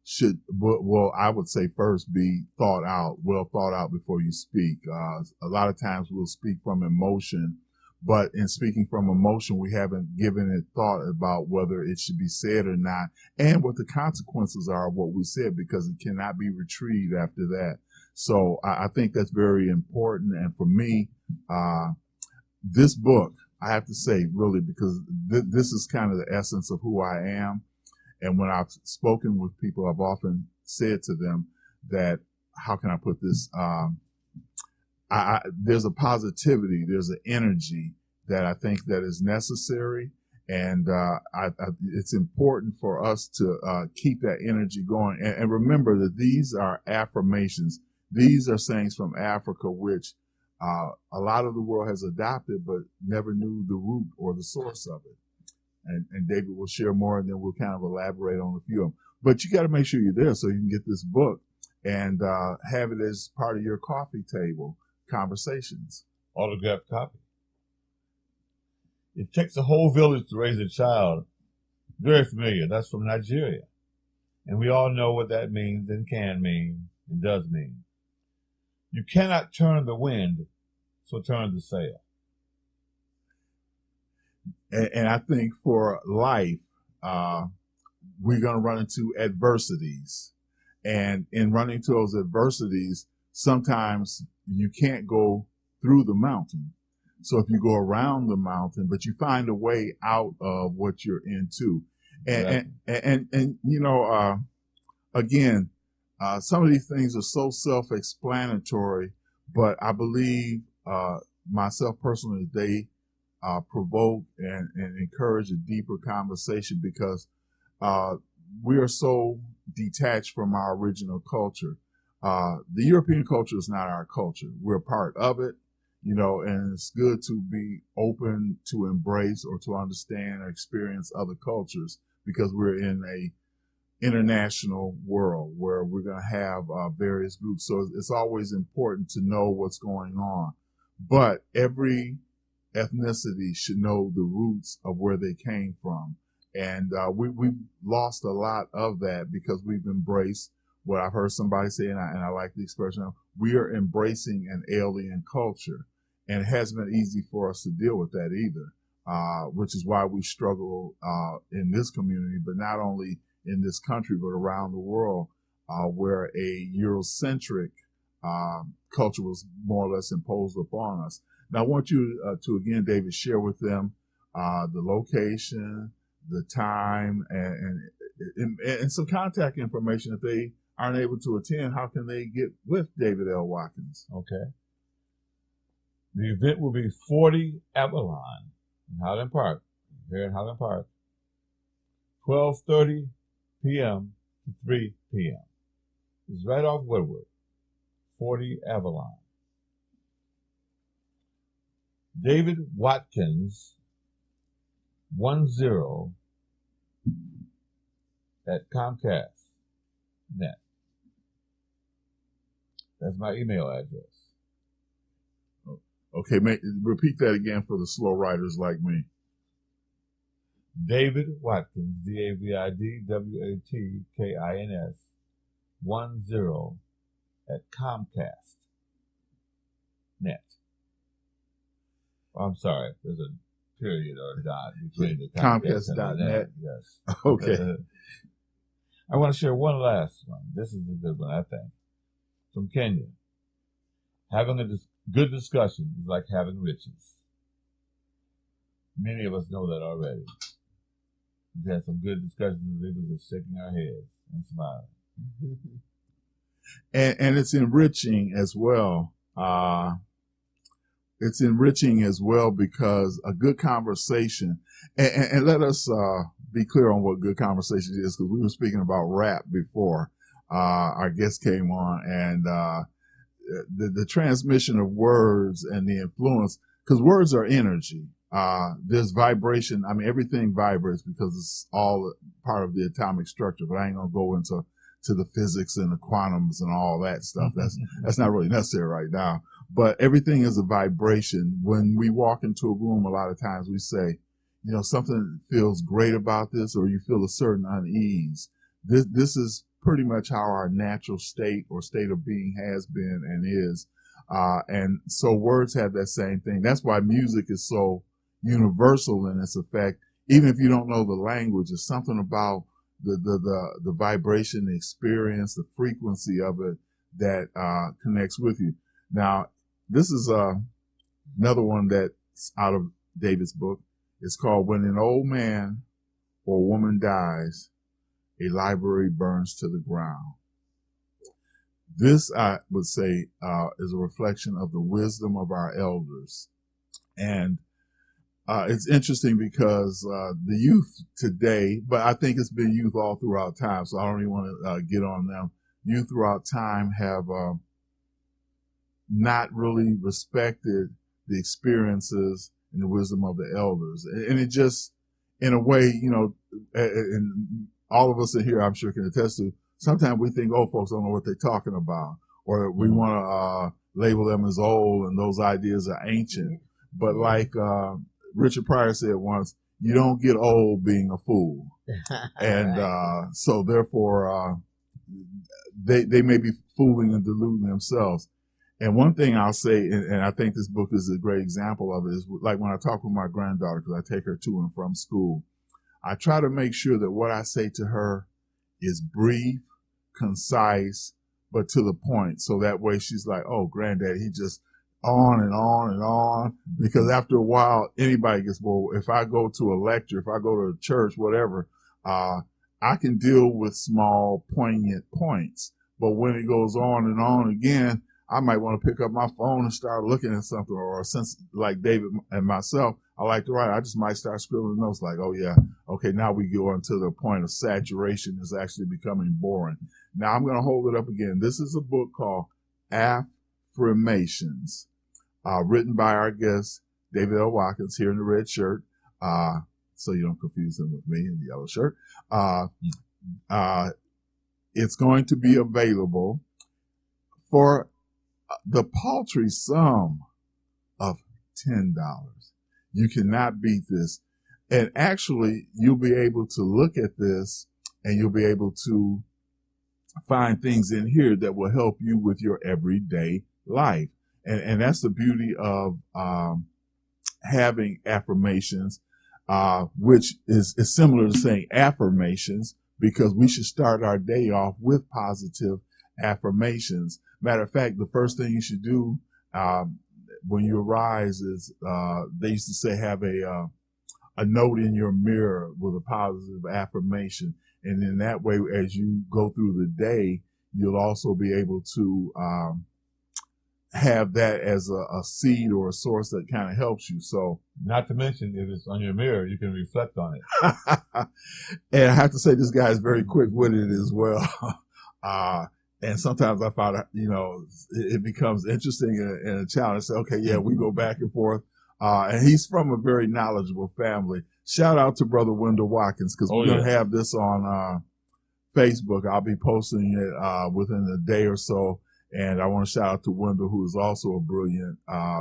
should, well, I would say first be well thought out before you speak. A lot of times we'll speak from emotion, but in speaking from emotion, we haven't given it thought about whether it should be said or not, and what the consequences are of what we said, because it cannot be retrieved after that. So I think that's very important. And for me, this book, I have to say, really, because this is kind of the essence of who I am. And when I've spoken with people, I've often said to them that, how can I put this? There's a positivity, there's an energy that I think that is necessary. And it's important for us to keep that energy going. And remember that these are affirmations. These are sayings from Africa, which a lot of the world has adopted, but never knew the root or the source of it. And David will share more, and then we'll kind of elaborate on a few of them. But you got to make sure you're there so you can get this book and have it as part of your coffee table conversations. Autographed copy. It takes a whole village to raise a child. Very familiar. That's from Nigeria. And we all know what that means and can mean and does mean. You cannot turn the wind, so turn the sail. And I think for life, we're going to run into adversities. And in running into those adversities, sometimes you can't go through the mountain. So if you go around the mountain, but you find a way out of what you're into. And you know, again, some of these things are so self-explanatory, but I believe myself personally, they provoke and encourage a deeper conversation, because we are so detached from our original culture. The European culture is not our culture. We're a part of it, you know, and it's good to be open to embrace or to understand or experience other cultures, because we're in a international world where we're going to have various groups. So it's always important to know what's going on. But every ethnicity should know the roots of where they came from. And we've lost a lot of that because we've embraced what I've heard somebody say, and I like the expression, we are embracing an alien culture. And it hasn't been easy for us to deal with that either, which is why we struggle in this community, but not only in this country, but around the world, where a Eurocentric culture was more or less imposed upon us. Now, I want you to, again, David, share with them the location, the time, and some contact information. If they aren't able to attend, how can they get with David L. Watkins? Okay. The event will be 40 Avalon in Highland Park, here in Highland Park, 12:30 p.m. to 3 p.m. It's right off Woodward, 40 Avalon. David Watkins 10 at Comcast.net. That's my email address. Okay, repeat that again for the slow writers like me. David Watkins, DavidWatkins 10 at Comcast.net. I'm sorry, there's a period or a dot between the Comcast.net. Yes. Okay. I want to share one last one. This is a good one, I think. From Kenya. Having a good discussion is like having riches. Many of us know that already. We've had some good discussions and we were just shaking our heads and smiling. And it's enriching as well. It's enriching as well because a good conversation, and let us be clear on what good conversation is, because we were speaking about rap before our guest came on, and the transmission of words and the influence, because words are energy. There's vibration. I mean, everything vibrates because it's all part of the atomic structure, but I ain't gonna go into the physics and the quantums and all that stuff. That's not really necessary right now. But everything is a vibration. When we walk into a room, a lot of times we say, you know, something feels great about this, or you feel a certain unease. This is pretty much how our natural state or state of being has been and is. And so words have that same thing. That's why music is so universal in its effect. Even if you don't know the language, it's something about the vibration, the experience, the frequency of it that connects with you. Now, this is another one that's out of David's book. It's called When an Old Man or Woman Dies, a Library Burns to the Ground. This, I would say, is a reflection of the wisdom of our elders. And it's interesting because the youth today, but I think it's been youth all throughout time, so I don't even want to get on them. Youth throughout time have not really respected the experiences and the wisdom of the elders. And it just, in a way, you know, and all of us in here, I'm sure, can attest to, sometimes we think old folks don't know what they're talking about, or we want to label them as old, and those ideas are ancient. But like Richard Pryor said once, you don't get old being a fool. And so therefore, they may be fooling and deluding themselves. And one thing I'll say, and I think this book is a great example of it, is like when I talk with my granddaughter, because I take her to and from school, I try to make sure that what I say to her is brief, concise, but to the point. So that way she's like, oh, granddad, he just on and on and on. Because after a while, anybody gets bored. If I go to a lecture, if I go to a church, whatever, I can deal with small, poignant points. But when it goes on and on again, I might want to pick up my phone and start looking at something. Or since, like David and myself, I like to write. I just might start scribbling notes like, oh, yeah, okay, now we go into the point of saturation is actually becoming boring. Now I'm going to hold it up again. This is a book called Affirmations, written by our guest, David L. Watkins, here in the red shirt. So you don't confuse him with me in the yellow shirt. It's going to be available for the paltry sum of $10. You cannot beat this. And actually, you'll be able to look at this and you'll be able to find things in here that will help you with your everyday life. And that's the beauty of having affirmations, which is similar to saying affirmations, because we should start our day off with positive affirmations. Matter of fact, the first thing you should do when you arise is they used to say have a note in your mirror with a positive affirmation, and in that way, as you go through the day, you'll also be able to have that as a seed or a source that kind of helps you. So, not to mention, if it's on your mirror, you can reflect on it. And I have to say, this guy is very quick-witted as well. And sometimes I find, you know, it becomes interesting and a challenge. Say, okay, yeah, we go back and forth. And he's from a very knowledgeable family. Shout out to Brother Wendell Watkins, because we're going to have this on Facebook. I'll be posting it within a day or so. And I want to shout out to Wendell, who is also a brilliant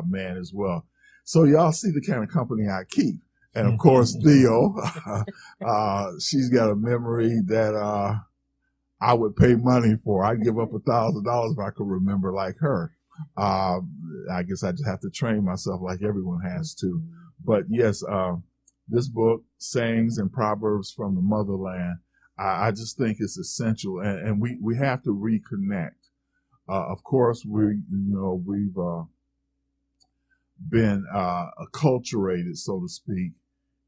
man as well. So y'all see the kind of company I keep. And of course, Theo, she's got a memory that I would pay money for. I'd give up $1,000 if I could remember like her. I guess I just have to train myself like everyone has to. But yes, this book, Sayings and Proverbs from the Motherland, I just think it's essential. And we have to reconnect. Of course, we've been acculturated, so to speak,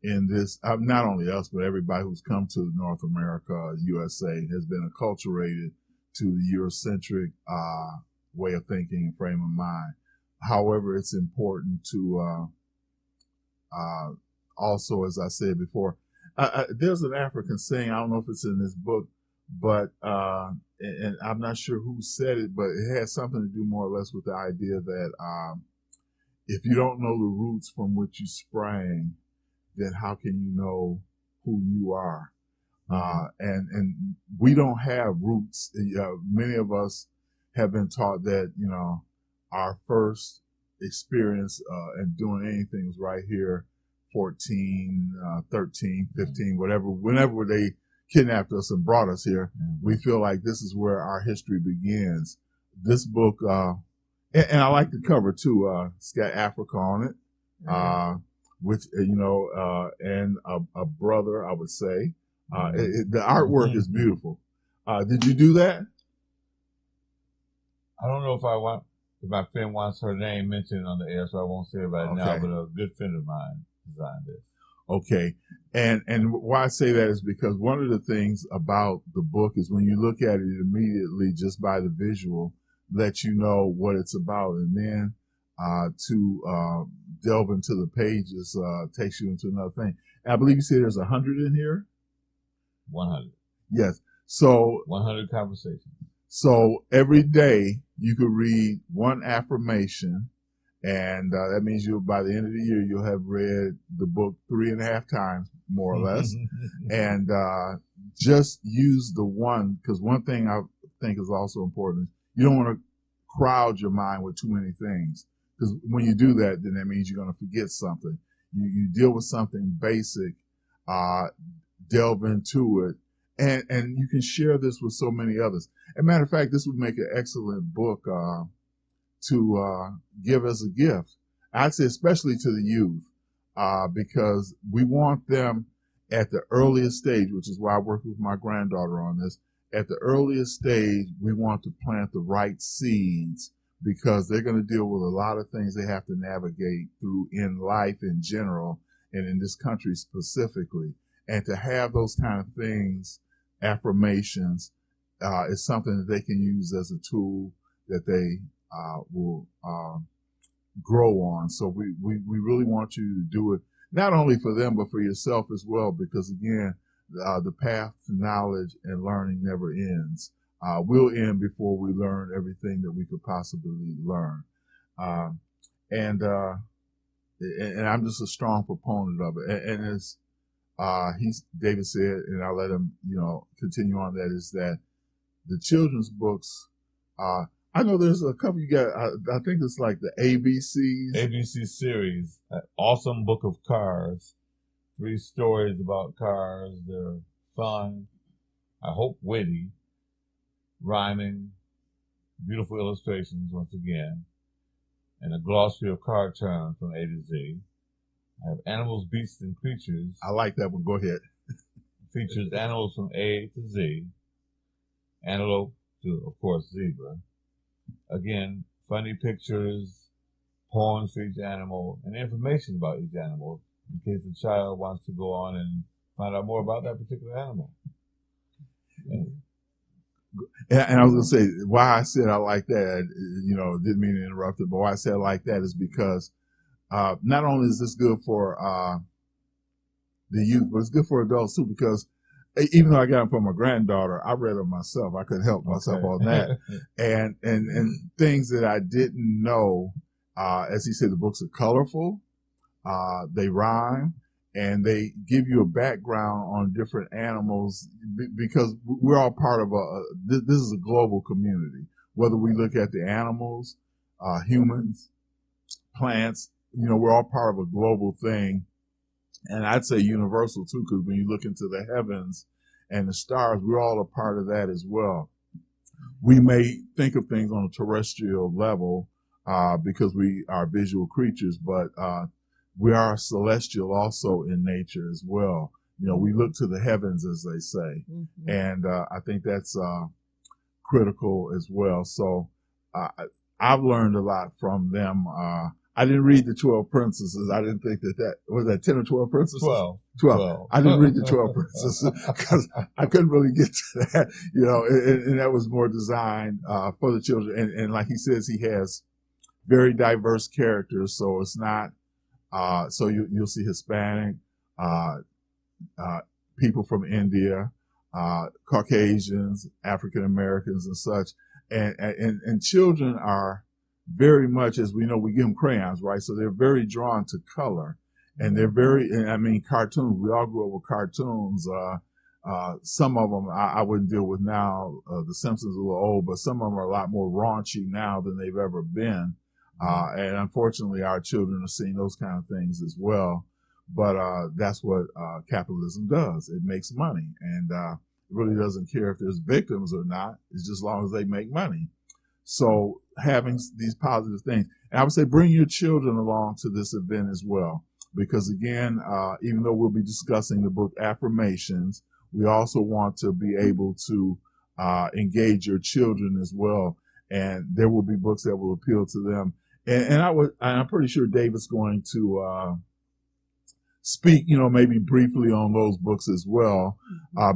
in this. Not only us, but everybody who's come to North America, USA, has been acculturated to the Eurocentric way of thinking and frame of mind. However, it's important to also, as I said before, there's an African saying, I don't know if it's in this book, but and I'm not sure who said it, but it has something to do more or less with the idea that if you don't know the roots from which you sprang, then how can you know who you are? And we don't have roots. Many of us have been taught that, you know, our first experience in doing anything was right here, 14, 13, 15, whatever, whenever they kidnapped us and brought us here. We feel like this is where our history begins. This book, and I like the cover too. It's got Africa on it, which, and a brother, I would say. The artwork is beautiful. Did you do that? I don't know if my friend wants her name mentioned on the air, so I won't say it right now, but a good friend of mine designed it. Okay. And why I say that is because one of the things about the book is when you look at it immediately, just by the visual, lets you know what it's about. And then to delve into the pages takes you into another thing. And I believe you said there's 100 in here? 100. Yes. So 100 conversations. So every day you could read one affirmation, and that means by the end of the year, you'll have read the book 3.5 times, more or less. And just use the one, because one thing I think is also important, you don't want to crowd your mind with too many things. Because when you do that, then that means you're going to forget something. You deal with something basic, delve into it, and you can share this with so many others. As a matter of fact, this would make an excellent book to give as a gift. I'd say especially to the youth, because we want them at the earliest stage, which is why I work with my granddaughter on this. At the earliest stage, we want to plant the right seeds, because they're going to deal with a lot of things they have to navigate through in life in general and in this country specifically. And to have those kind of things, affirmations, is something that they can use as a tool that they will grow on. So we really want you to do it, not only for them, but for yourself as well, because again, the path to knowledge and learning never ends. We'll end before we learn everything that we could possibly learn. And I'm just a strong proponent of it. And as David said, and I'll let him, continue on that, is that the children's books, I know there's a couple you got, I think it's like the ABC series, an awesome book of cars, 3 stories about cars. They're fun, I hope witty, rhyming, beautiful illustrations once again, and a glossary of car terms from A to Z. I have Animals, Beasts, and Creatures. I like that one. Go ahead. Features animals from A to Z, antelope to, of course, zebra. Again, funny pictures, poems for each animal, and information about each animal in case the child wants to go on and find out more about that particular animal. And I was going to say, why I said I like that, didn't mean to interrupt it, but why I said I like that is because not only is this good for the youth, but it's good for adults too, because even though I got them from my granddaughter, I read them myself. I couldn't help myself on that. and things that I didn't know, as he said, the books are colorful, they rhyme, and they give you a background on different animals, because we're all part of this is a global community. Whether we look at the animals, humans, plants, we're all part of a global thing. And I'd say universal too, because when you look into the heavens and the stars, we're all a part of that as well. We may think of things on a terrestrial level, because we are visual creatures, but we are celestial also in nature as well. We look to the heavens, as they say. Mm-hmm. And I think that's critical as well. So I've learned a lot from them. I didn't read the 12 Princesses. I didn't think that was that 10 or 12 Princesses? 12. I didn't read the 12 Princesses because I couldn't really get to that, and that was more designed for the children. And like he says, he has very diverse characters. So it's not, so you'll see Hispanic, people from India, Caucasians, African Americans and such. And children are very much, as we know, we give them crayons, right? So they're very drawn to color, and they're cartoons. We all grew up with cartoons. Some of them I wouldn't deal with now. The Simpsons are a little old, but some of them are a lot more raunchy now than they've ever been. And unfortunately, our children are seeing those kind of things as well. But that's what capitalism does. It makes money, and it really doesn't care if there's victims or not. It's just as long as they make money. So having these positive things, and I would say bring your children along to this event as well, because again, even though we'll be discussing the book Affirmations, we also want to be able to engage your children as well, and there will be books that will appeal to them. And I'm pretty sure David's going to speak, maybe briefly on those books as well,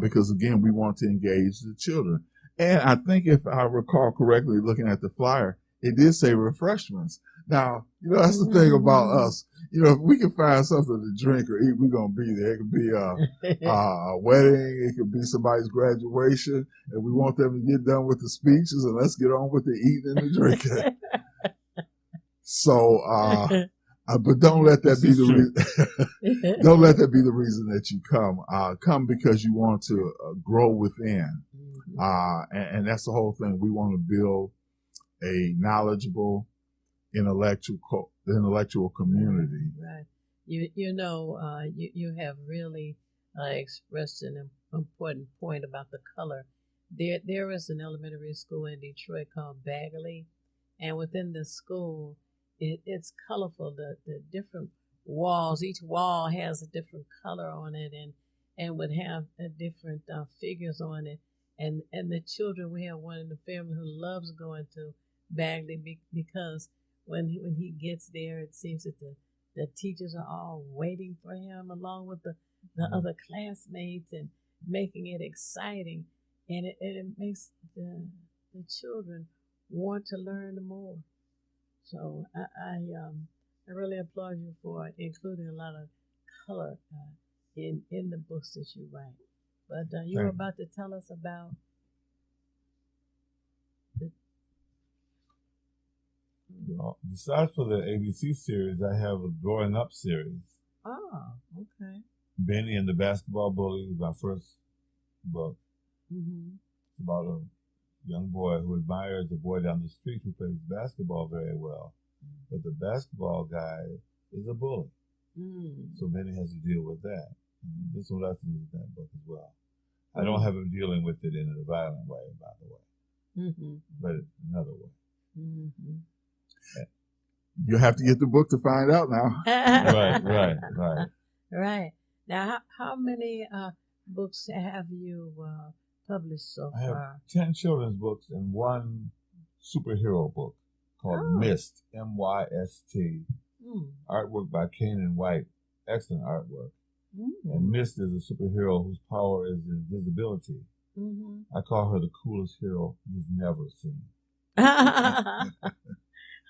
because again, we want to engage the children. And I think if I recall correctly, looking at the flyer, it did say refreshments. Now, that's the thing about us. If we can find something to drink or eat, we're going to be there. It could be a wedding. It could be somebody's graduation. And we want them to get done with the speeches and let's get on with the eating and the drinking. So, but don't let that be the reason. Don't let that be the reason that you come. Come because you want to grow within. And that's the whole thing. We want to build a knowledgeable, intellectual community. Right. You have really expressed an important point about the color. There is an elementary school in Detroit called Bagley, and within the school, it's colorful. The different walls, each wall has a different color on it, and would have different figures on it. And the children, we have one in the family who loves going to Bagley because when he gets there, it seems that the teachers are all waiting for him along with the other classmates and making it exciting. And it makes the children want to learn more. So I really applaud you for including a lot of color in the books that you write. But you were about to tell us about Well, besides for the ABC series, I have a Growing Up series. Oh, okay. Benny and the Basketball Bully was my first book. Mm-hmm. It's about a young boy who admires a boy down the street who plays basketball very well. Mm-hmm. But the basketball guy is a bully. Mm-hmm. So Benny has to deal with that. And there's some lessons in that book as well. I don't have him dealing with it in a violent way, by the way, but another way. Mm-hmm. You have to get the book to find out now. Right. Now, how many books have you published so far? I have 10 children's books and one superhero book called Myst, M-Y-S-T. Artwork by Kanan White. Excellent artwork. And Myst is a superhero whose power is invisibility. I call her the coolest hero you've never seen.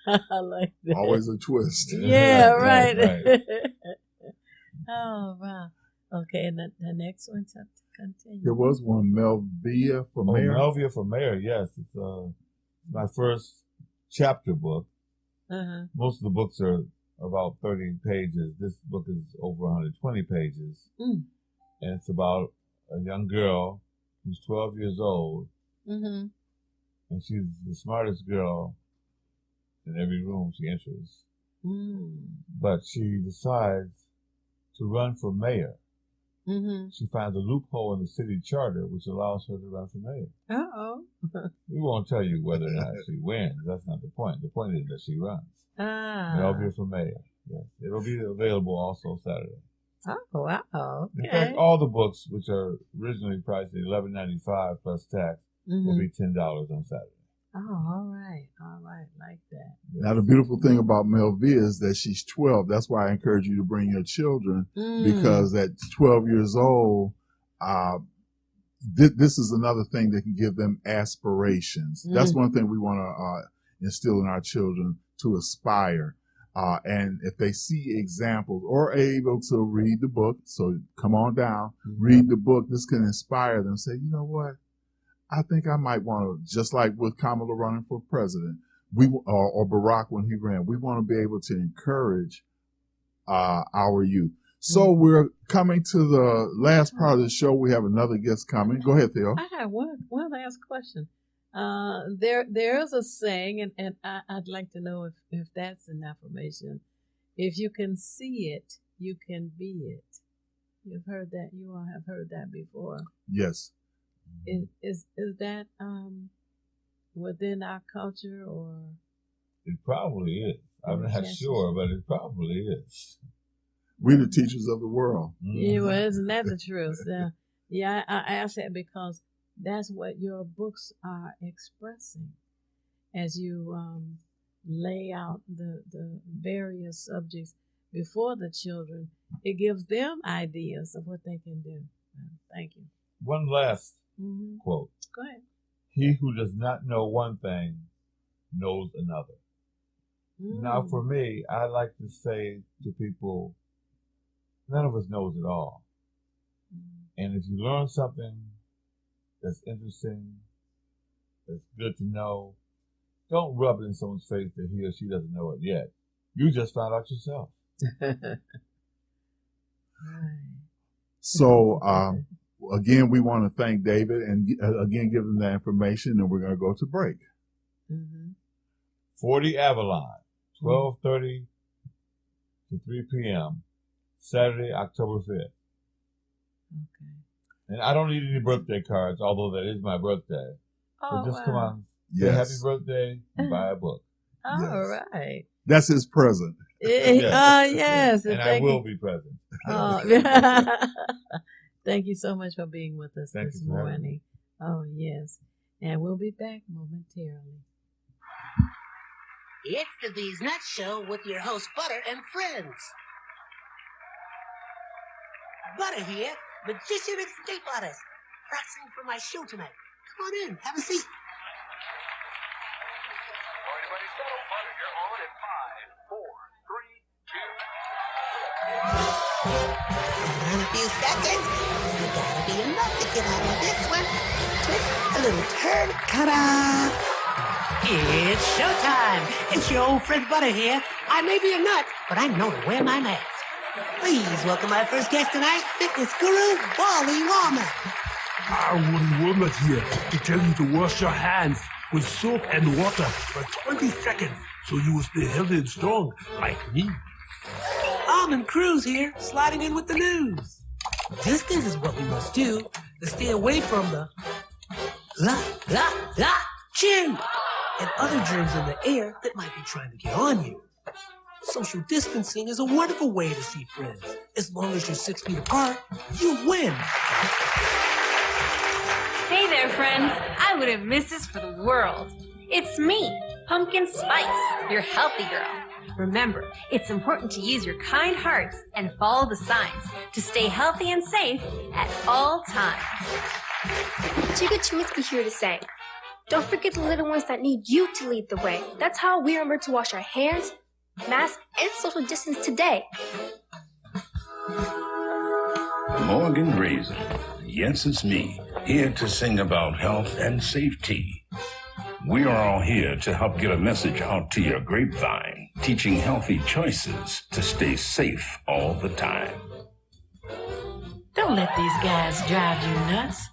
I like that. Always a twist. Yeah, right. Oh, wow. Okay, and the next one to continue. There was one, Melvia for Mayor. Melvia for Mayor, yes. It's my first chapter book. Most of the books are about 30 pages. This book is over 120 pages. And it's about a young girl who's 12 years old. And she's the smartest girl in every room she enters. But she decides to run for mayor. She finds a loophole in the city charter which allows her to run for mayor. We won't tell you whether or not she wins. That's not the point. The point is that she runs. Melvia for mayor. Yes. It'll be available also Saturday. Oh, wow. Okay. In fact, all the books, which are originally priced at $11.95 plus tax, will be $10 on Saturday. Oh, all right. Like that. Now, the beautiful thing about Melvia is that she's 12. That's why I encourage you to bring your children, because at 12 years old, this is another thing that can give them aspirations. That's one thing we want to instill in our children, to aspire. And if they see examples or are able to read the book, so come on down, read the book, this can inspire them. Say, you know what? I think I might want to, just like with Kamala running for president, or Barack when he ran, we want to be able to encourage our youth. So we're coming to the last part of the show. We have another guest coming. Go ahead, Theo. I have one last question. There is a saying, and I'd like to know if that's an affirmation. If you can see it, you can be it. You've heard that. You all have heard that before. Yes. Is that within our culture, or? It probably is. I'm not sure, but it probably is. We're the teachers of the world. Yeah, well, isn't that the truth? Yeah, I ask that because that's what your books are expressing as you lay out the various subjects before the children. It gives them ideas of what they can do. Thank you. One last quote. Go ahead. He who does not know one thing knows another. Now, for me, I like to say to people, none of us knows it all. And if you learn something that's interesting, that's good to know, don't rub it in someone's face that he or she doesn't know it yet. You just found out yourself. So, again, we want to thank David and again give them that information, and we're going to go to break. 40 Avalon, 12:30 to 3 p.m., Saturday, October 5th. Okay. And I don't need any birthday cards, although that is my birthday. Oh, but just come on, Yes. say happy birthday and buy a book. All right. That's his present. Yes. And I will be present. Thank you so much for being with us Thank this you for having morning. Oh, yes. And we'll be back momentarily. It's the These Nuts Show with your host, Butter and friends. Butter here, magician and escape artist, practicing for my show tonight. Come on in, have a seat. In a few seconds, you gotta be enough to get out of this one. Twist a little turn, ta-da! It's showtime. It's your old friend Butter here. I may be a nut, but I know to wear my mask. Please welcome my first guest tonight, fitness guru, Wally Womack. Our woman here to tell you to wash your hands with soap and water for 20 seconds so you will stay healthy and strong like me. Almond Cruz here, sliding in with the news. Distance is what we must do to stay away from the chew and other germs in the air that might be trying to get on you. Social distancing is a wonderful way to see friends. As long as you're 6 feet apart, you win. Hey there, friends. I wouldn't miss this for the world. It's me, Pumpkin Spice, your healthy girl. Remember, it's important to use your kind hearts and follow the signs to stay healthy and safe at all times. Chica Chiwitsky here to say, don't forget the little ones that need you to lead the way. That's how we remember to wash our hands, mask, and social distance today. Morgan Raisin. Yes, it's me, here to sing about health and safety. We are all here to help get a message out to your grapevine, teaching healthy choices to stay safe all the time. Don't let these guys drive you nuts.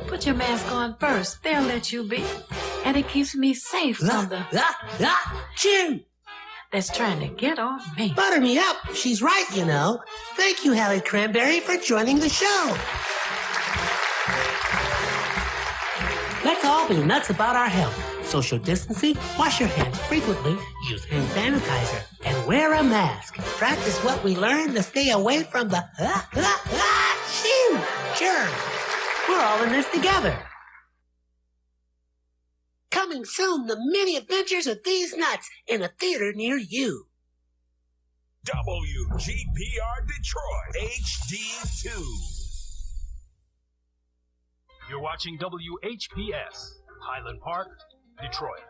Put your mask on first. They'll let you be. And it keeps me safe from the chew that's trying to get on me. Butter me up. She's right, you know. Thank you, Hallie Cranberry, for joining the show. Let's all be nuts about our health. Social distancing, wash your hands frequently, use hand sanitizer, and wear a mask. Practice what we learned to stay away from the germs. We're all in this together. Coming soon, the many adventures of these nuts in a theater near you. WGPR Detroit HD2. You're watching WHPS, Highland Park, Detroit.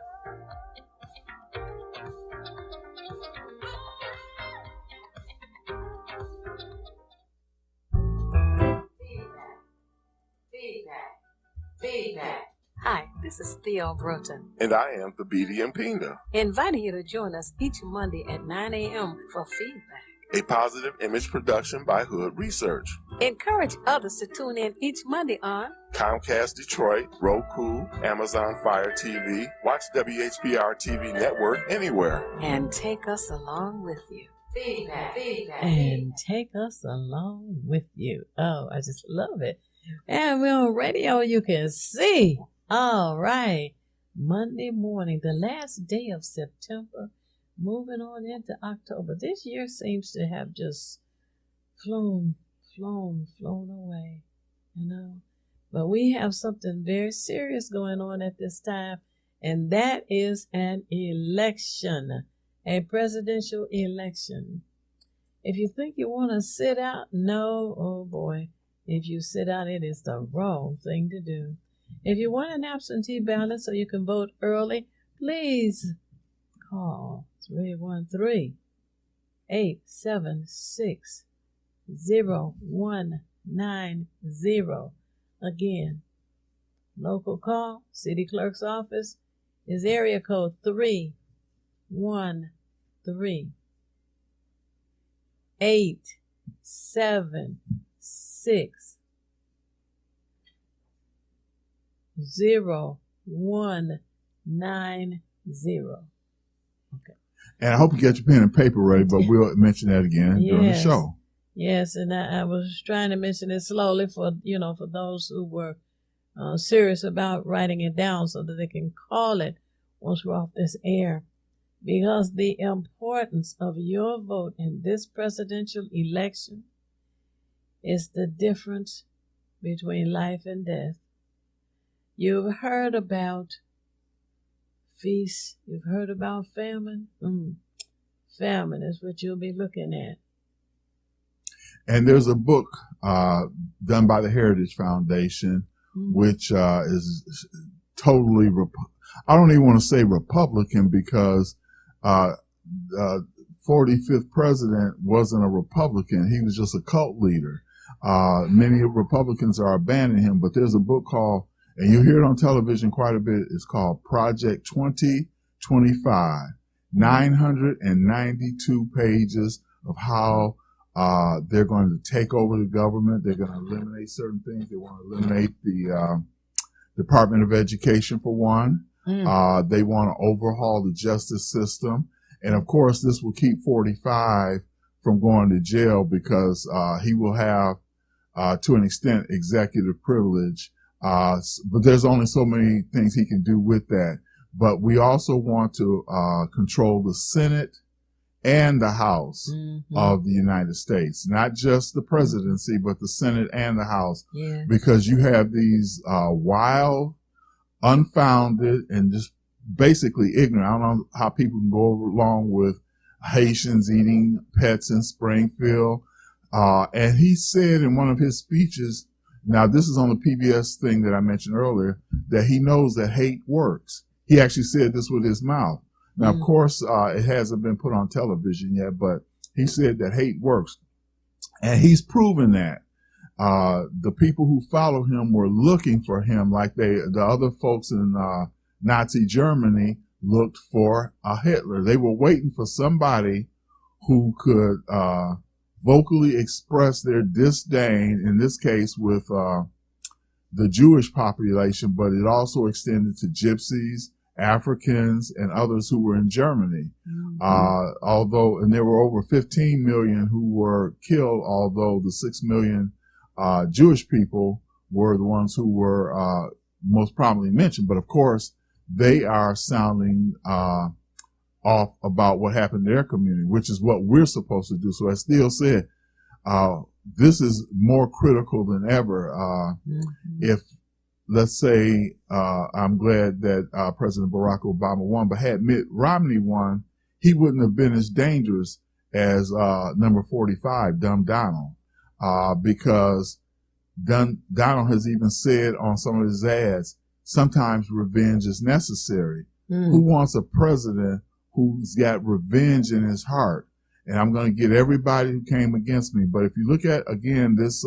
Feedback. Hi, this is Theo Broughton, And I am the Beatty and Pinda, inviting you to join us each Monday at 9 a.m. for feedback. a positive image production by Hood Research. Encourage others to tune in each Monday on Comcast Detroit, Roku, Amazon Fire TV, watch WHPR TV Network anywhere. and take us along with you. Feedback. and take us along with you. Oh, I just love it. And we're on radio, you can see. All right. Monday morning, the last day of September, moving on into October. This year seems to have just flown away, you know. But we have something very serious going on at this time, and that is an election, a presidential election. If you think you want to sit out, no, oh boy. If you sit out, it is the wrong thing to do. If you want an absentee ballot so you can vote early, please call 313-876-0190. Again, local call, city clerk's office is area code 313-876-0190. Okay. And I hope you get your pen and paper ready, but we'll mention that again during the show. Yes, and I was trying to mention it slowly for those who were serious about writing it down so that they can call it once we're off this air. Because the importance of your vote in this presidential election is the difference between life and death. You've heard about feast, you've heard about famine. Famine is what you'll be looking at. And there's a book done by the Heritage Foundation, which is totally, I don't even want to say Republican, because the 45th president wasn't a Republican. He was just a cult leader. Many Republicans are abandoning him, but there's a book called, and you hear it on television quite a bit, it's called Project 2025, 992 pages of how they're going to take over the government. They're going to eliminate certain things. They want to eliminate the Department of Education, for one. They want to overhaul the justice system. And of course, this will keep 45 from going to jail, because he will have, to an extent, executive privilege. But there's only so many things he can do with that. But we also want to control the Senate and the House of the United States, not just the presidency, but the Senate and the House, because you have these wild, unfounded, and just basically ignorant. I don't know how people can go along with Haitians eating pets in Springfield. And he said in one of his speeches, now this is on the PBS thing that I mentioned earlier, that he knows that hate works. He actually said this with his mouth. Now, of course, it hasn't been put on television yet, but he said that hate works. And he's proven that. The people who follow him were looking for him like the other folks in Nazi Germany looked for a Hitler. They were waiting for somebody who could vocally express their disdain, in this case with the Jewish population, but it also extended to gypsies, Africans, and others who were in Germany. And there were over 15 million who were killed, although the 6 million Jewish people were the ones who were most prominently mentioned. But of course, they are sounding off about what happened in their community, which is what we're supposed to do. So as Steele said, this is more critical than ever. If, let's say, I'm glad that President Barack Obama won, but had Mitt Romney won, he wouldn't have been as dangerous as number 45, Dumb Donald, because Donald has even said on some of his ads, sometimes revenge is necessary. Who wants a president who's got revenge in his heart? And I'm going to get everybody who came against me. But if you look at, again, this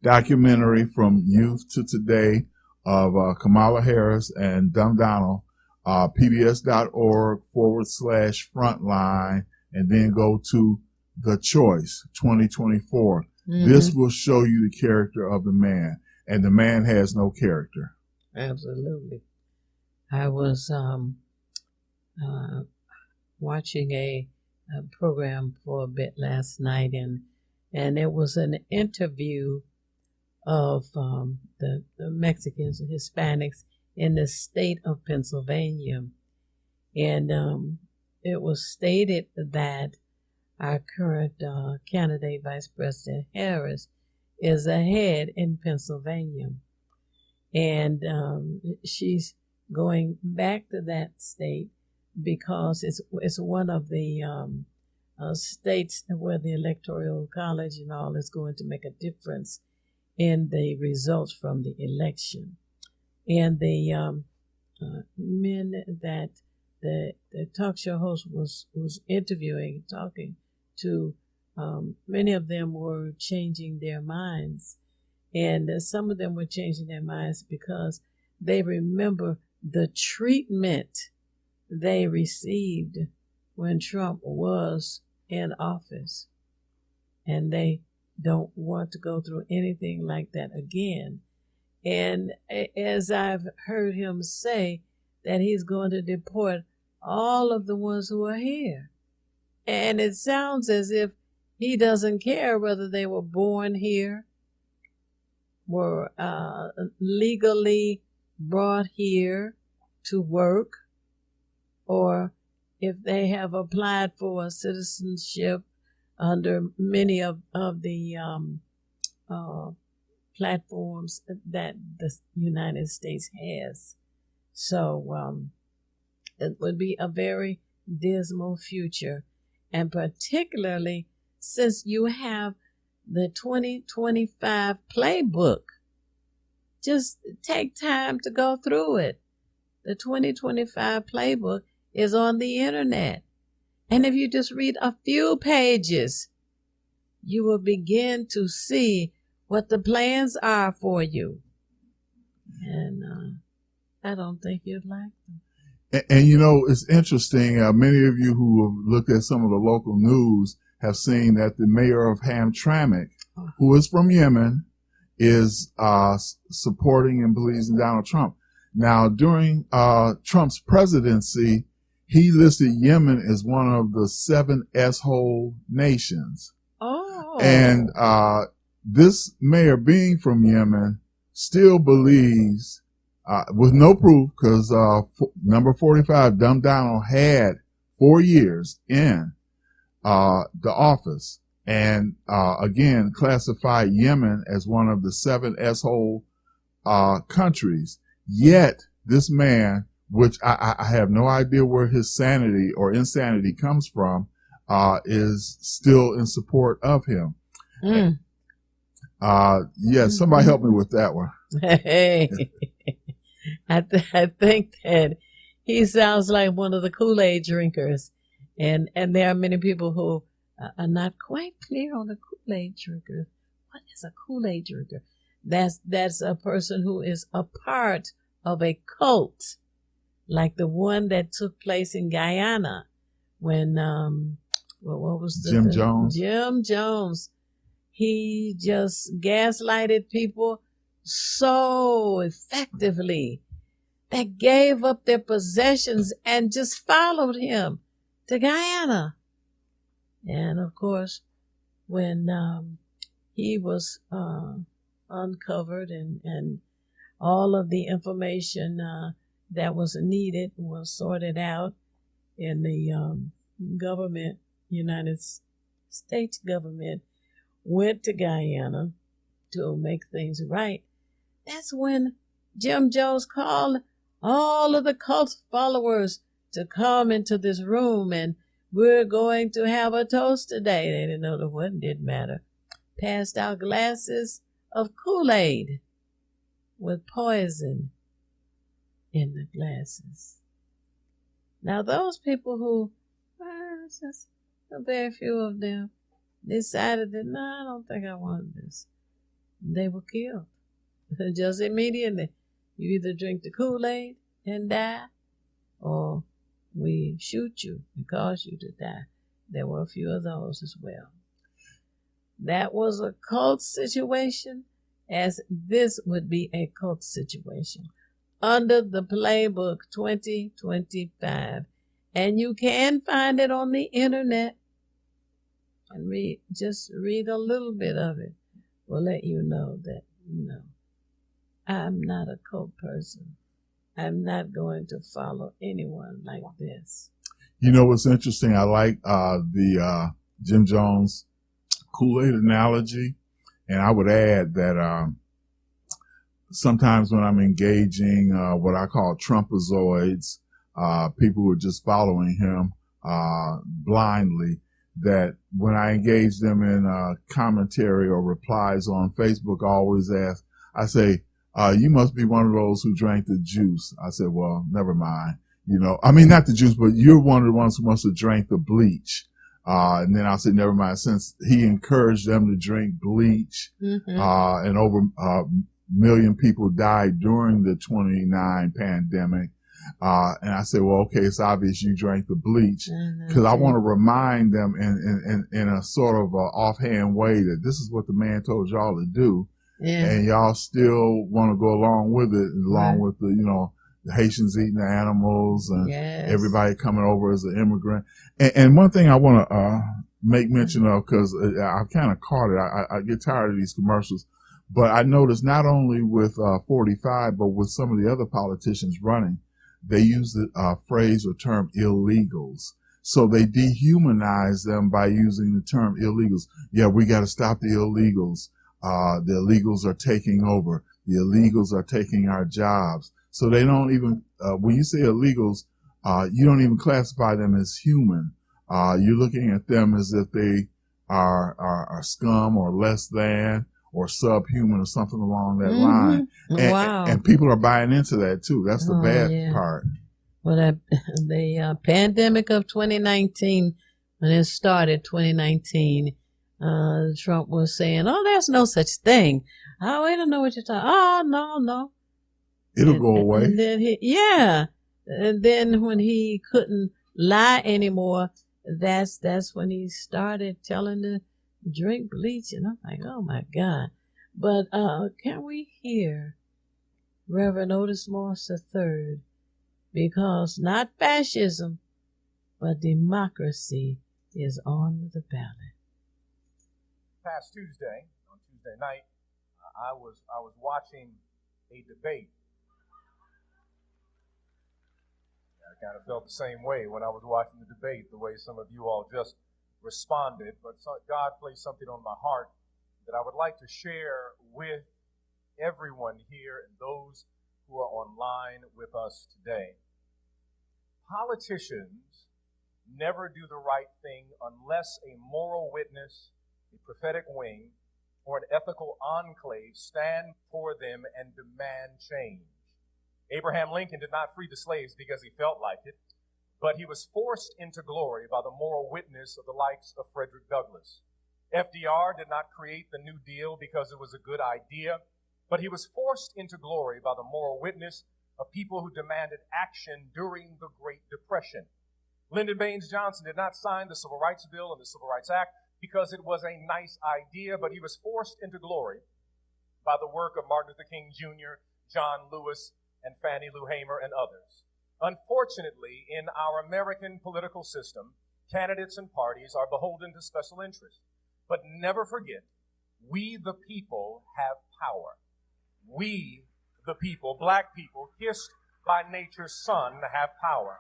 documentary From Youth to Today of Kamala Harris and Dumb Donald, pbs.org/frontline, and then go to The Choice 2024. This will show you the character of the man, and the man has no character. Absolutely. I was watching a program for a bit last night, and it was an interview of the Mexicans and Hispanics in the state of Pennsylvania. And it was stated that our current candidate, Vice President Harris, is ahead in Pennsylvania. And she's going back to that state because it's one of the states where the Electoral College and all is going to make a difference in the results from the election. And the men that the talk show host was interviewing, talking to, many of them were changing their minds. And some of them were changing their minds because they remember the treatment they received when Trump was in office. And they don't want to go through anything like that again. And as I've heard him say, that he's going to deport all of the ones who are here. And it sounds as if he doesn't care whether they were born here, were legally brought here to work, or if they have applied for a citizenship under many of the platforms that the United States has. So it would be a very dismal future, and particularly since you have the 2025 playbook. Just take time to go through it. The 2025 playbook is on the internet. And if you just read a few pages, you will begin to see what the plans are for you. And I don't think you'd like them. And you know, it's interesting. Many of you who have looked at some of the local news have seen that the mayor of Hamtramck, who is from Yemen, is supporting and pleasing Donald Trump. Now, during Trump's presidency, he listed Yemen as one of the 7 S-hole nations. Oh. And this mayor, being from Yemen, still believes, with no proof, because number 45, Dumb Donald, had 4 years in the office, and again classified Yemen as one of the 7 S-hole countries. Yet this man, which I have no idea where his sanity or insanity comes from, is still in support of him. Yes, somebody help me with that one. Hey, I think that he sounds like one of the Kool-Aid drinkers. And there are many people who are not quite clear on the Kool-Aid drinker. What is a Kool-Aid drinker? That's a person who is a part of a cult, like the one that took place in Guyana when what was Jim Jones? Jim Jones. He just gaslighted people so effectively that gave up their possessions and just followed him to Guyana. And of course, when he was uncovered and all of the information that was needed was sorted out in the government, United States government, went to Guyana to make things right. That's when Jim Jones called all of the cult followers to come into this room, and we're going to have a toast today. They didn't know the what, didn't matter. Passed out glasses of Kool-Aid with poison in the glasses. Now those people who, just a very few of them, decided that, no, I don't think I want this. They were killed. Just immediately. You either drink the Kool-Aid and die, or we shoot you and cause you to die. There were a few of those as well. That was a cult situation, as this would be a cult situation under the playbook 2025. And you can find it on the internet. And just read a little bit of it. Will let you know that, no, I'm not a cult person. I'm not going to follow anyone like this. You know what's interesting? I like the Jim Jones Kool-Aid analogy. And I would add that sometimes when I'm engaging what I call Trumpazoids, people who are just following him blindly, that when I engage them in commentary or replies on Facebook, I always ask, I say, you must be one of those who drank the juice. I said, well, never mind. You know, I mean, not the juice, but you're one of the ones who must have drank the bleach. And then I'll say, never mind, since he encouraged them to drink bleach, and over a million people died during the 29 pandemic. And I said, well, okay, it's obvious you drank the bleach, because I want to remind them in a sort of offhand way that this is what the man told y'all to do. Yeah. And y'all still want to go along with it, along with the, you know, the Haitians eating the animals and everybody coming over as an immigrant. And one thing I want to make mention of, because I've kind of caught it, I get tired of these commercials, but I noticed not only with 45, but with some of the other politicians running, they use the phrase or term illegals. So they dehumanize them by using the term illegals. Yeah, we got to stop the illegals. The illegals are taking over. The illegals are taking our jobs. So they don't even, when you say illegals, you don't even classify them as human. You're looking at them as if they are scum or less than or subhuman or something along that line. And, and people are buying into that too. That's the bad part. Well, the pandemic of 2019, when it started, 2019, Trump was saying, "Oh, there's no such thing. Oh, we don't know what you're talking. Oh, no. It'll go away." And then and then when he couldn't lie anymore, that's when he started telling to drink bleach, and I'm like, oh my God. But can we hear Reverend Otis Morse III? Because not fascism, but democracy is on the ballot. Past Tuesday, on Tuesday night, I was watching a debate. I kind of felt the same way when I was watching the debate, the way some of you all just responded. But God placed something on my heart that I would like to share with everyone here and those who are online with us today. Politicians never do the right thing unless a moral witness, a prophetic wing, or an ethical enclave stand for them and demand change. Abraham Lincoln did not free the slaves because he felt like it, but he was forced into glory by the moral witness of the likes of Frederick Douglass. FDR did not create the New Deal because it was a good idea, but he was forced into glory by the moral witness of people who demanded action during the Great Depression. Lyndon Baines Johnson did not sign the Civil Rights Bill and the Civil Rights Act because it was a nice idea, but he was forced into glory by the work of Martin Luther King Jr., John Lewis, and Fannie Lou Hamer, and others. Unfortunately, in our American political system, candidates and parties are beholden to special interests. But never forget, we the people have power. We the people, black people, kissed by nature's son, have power.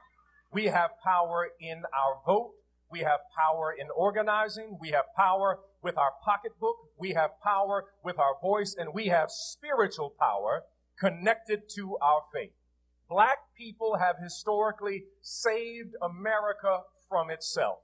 We have power in our vote. We have power in organizing. We have power with our pocketbook. We have power with our voice. And we have spiritual power connected to our faith. Black people have historically saved America from itself.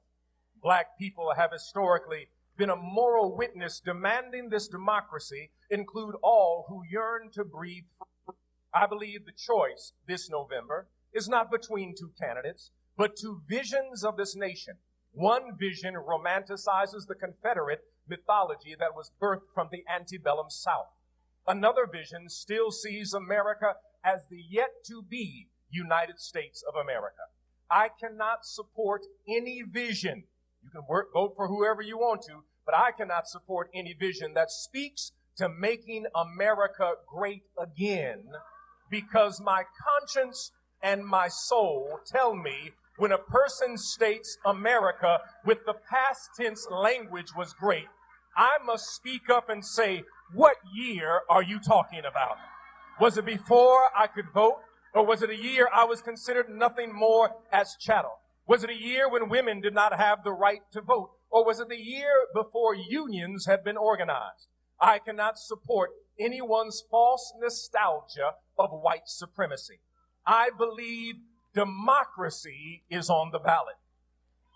Black people have historically been a moral witness demanding this democracy include all who yearn to breathe free. I believe the choice this November is not between two candidates, but two visions of this nation. One vision romanticizes the Confederate mythology that was birthed from the antebellum South. Another vision still sees America as the yet-to-be United States of America. I cannot support any vision. You can vote for whoever you want to, but I cannot support any vision that speaks to making America great again, because my conscience and my soul tell me when a person states America with the past tense language was great, I must speak up and say, what year are you talking about? Was it before I could vote? Or was it a year I was considered nothing more as chattel? Was it a year when women did not have the right to vote? Or was it the year before unions had been organized? I cannot support anyone's false nostalgia of white supremacy. I believe democracy is on the ballot.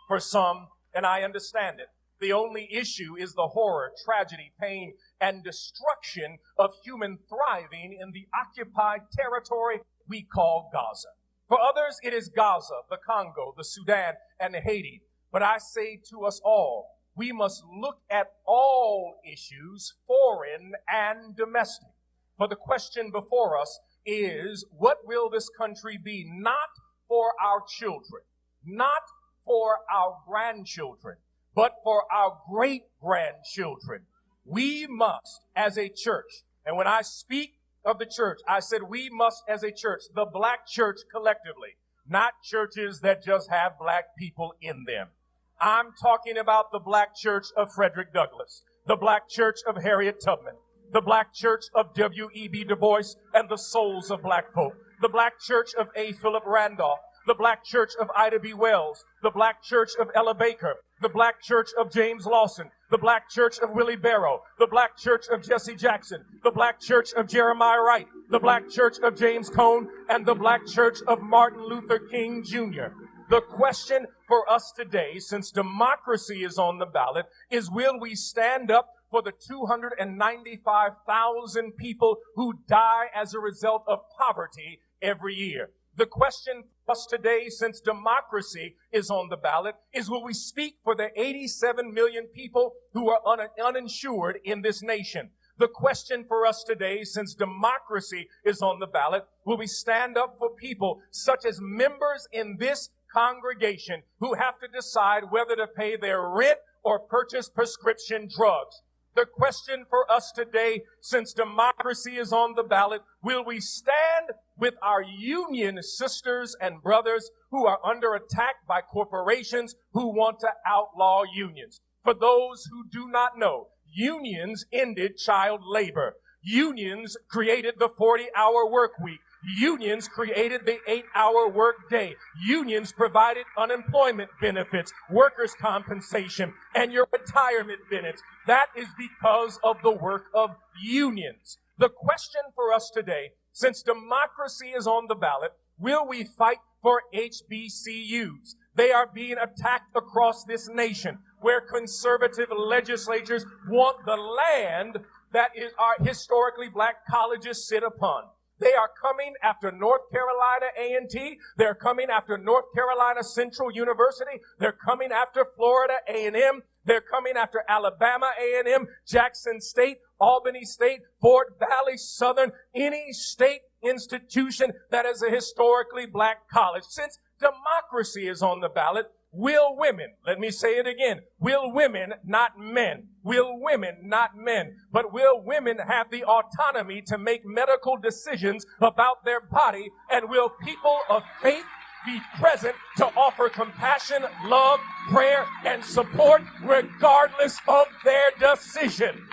For some, and I understand it, the only issue is the horror, tragedy, pain, and destruction of human thriving in the occupied territory we call Gaza. For others, it is Gaza, the Congo, the Sudan, and Haiti. But I say to us all, we must look at all issues, foreign and domestic. For the question before us is, what will this country be? Not for our children, not for our grandchildren, but for our great-grandchildren. We must, as a church, and when I speak of the church, I said we must, as a church, the black church collectively, not churches that just have black people in them. I'm talking about the black church of Frederick Douglass, the black church of Harriet Tubman, the black church of W.E.B. Du Bois and the souls of black folk, the black church of A. Philip Randolph, the black church of Ida B. Wells, the black church of Ella Baker, the black church of James Lawson, the black church of Willie Barrow, the black church of Jesse Jackson, the black church of Jeremiah Wright, the black church of James Cone, and the black church of Martin Luther King Jr. The question for us today, since democracy is on the ballot, is will we stand up for the 295,000 people who die as a result of poverty every year? The question for us today, since democracy is on the ballot, is will we speak for the 87 million people who are uninsured in this nation? The question for us today, since democracy is on the ballot, will we stand up for people such as members in this congregation who have to decide whether to pay their rent or purchase prescription drugs? The question for us today, since democracy is on the ballot, will we stand with our union sisters and brothers who are under attack by corporations who want to outlaw unions? For those who do not know, unions ended child labor. Unions created the 40-hour work week. Unions created the 8-hour work day. Unions provided unemployment benefits, workers' compensation, and your retirement benefits. That is because of the work of unions. The question for us today, since democracy is on the ballot, will we fight for HBCUs? They are being attacked across this nation, where conservative legislatures want the land that is our historically black colleges sit upon. They are coming after North Carolina A&T. They're coming after North Carolina Central University. They're coming after Florida A&M. They're coming after Alabama A&M, Jackson State, Albany State, Fort Valley Southern, any state institution that is a historically black college. Since democracy is on the ballot, will women, let me say it again, will women, not men, will women, not men, but will women have the autonomy to make medical decisions about their body, and will people of faith be present to offer compassion, love, prayer, and support regardless of their decision?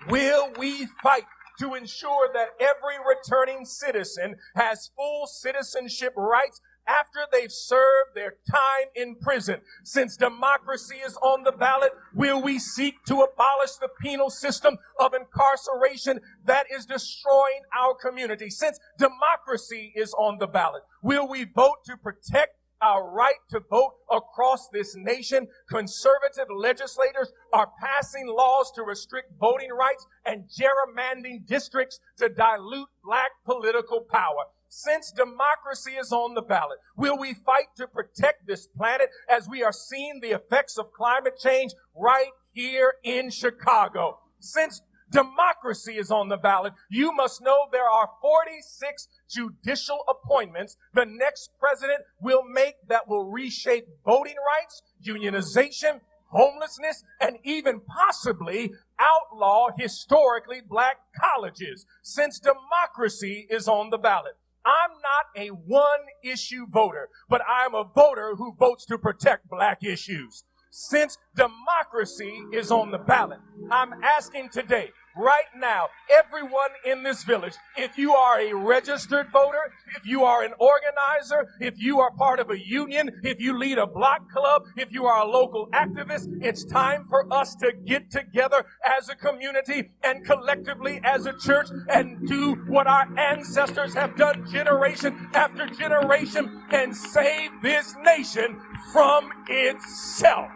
Will we fight to ensure that every returning citizen has full citizenship rights after they've served their time in prison? Since democracy is on the ballot, will we seek to abolish the penal system of incarceration that is destroying our community? Since democracy is on the ballot, will we vote to protect our right to vote across this nation? Conservative legislators are passing laws to restrict voting rights and gerrymandering districts to dilute black political power. Since democracy is on the ballot, will we fight to protect this planet as we are seeing the effects of climate change right here in Chicago? Since democracy is on the ballot, you must know there are 46 judicial appointments the next president will make that will reshape voting rights, unionization, homelessness, and even possibly outlaw historically black colleges. Since democracy is on the ballot, I'm not a one-issue voter, but I'm a voter who votes to protect black issues. Since democracy is on the ballot, I'm asking today, right now, everyone in this village, if you are a registered voter, if you are an organizer, if you are part of a union, if you lead a block club, if you are a local activist, it's time for us to get together as a community and collectively as a church and do what our ancestors have done generation after generation and save this nation from itself.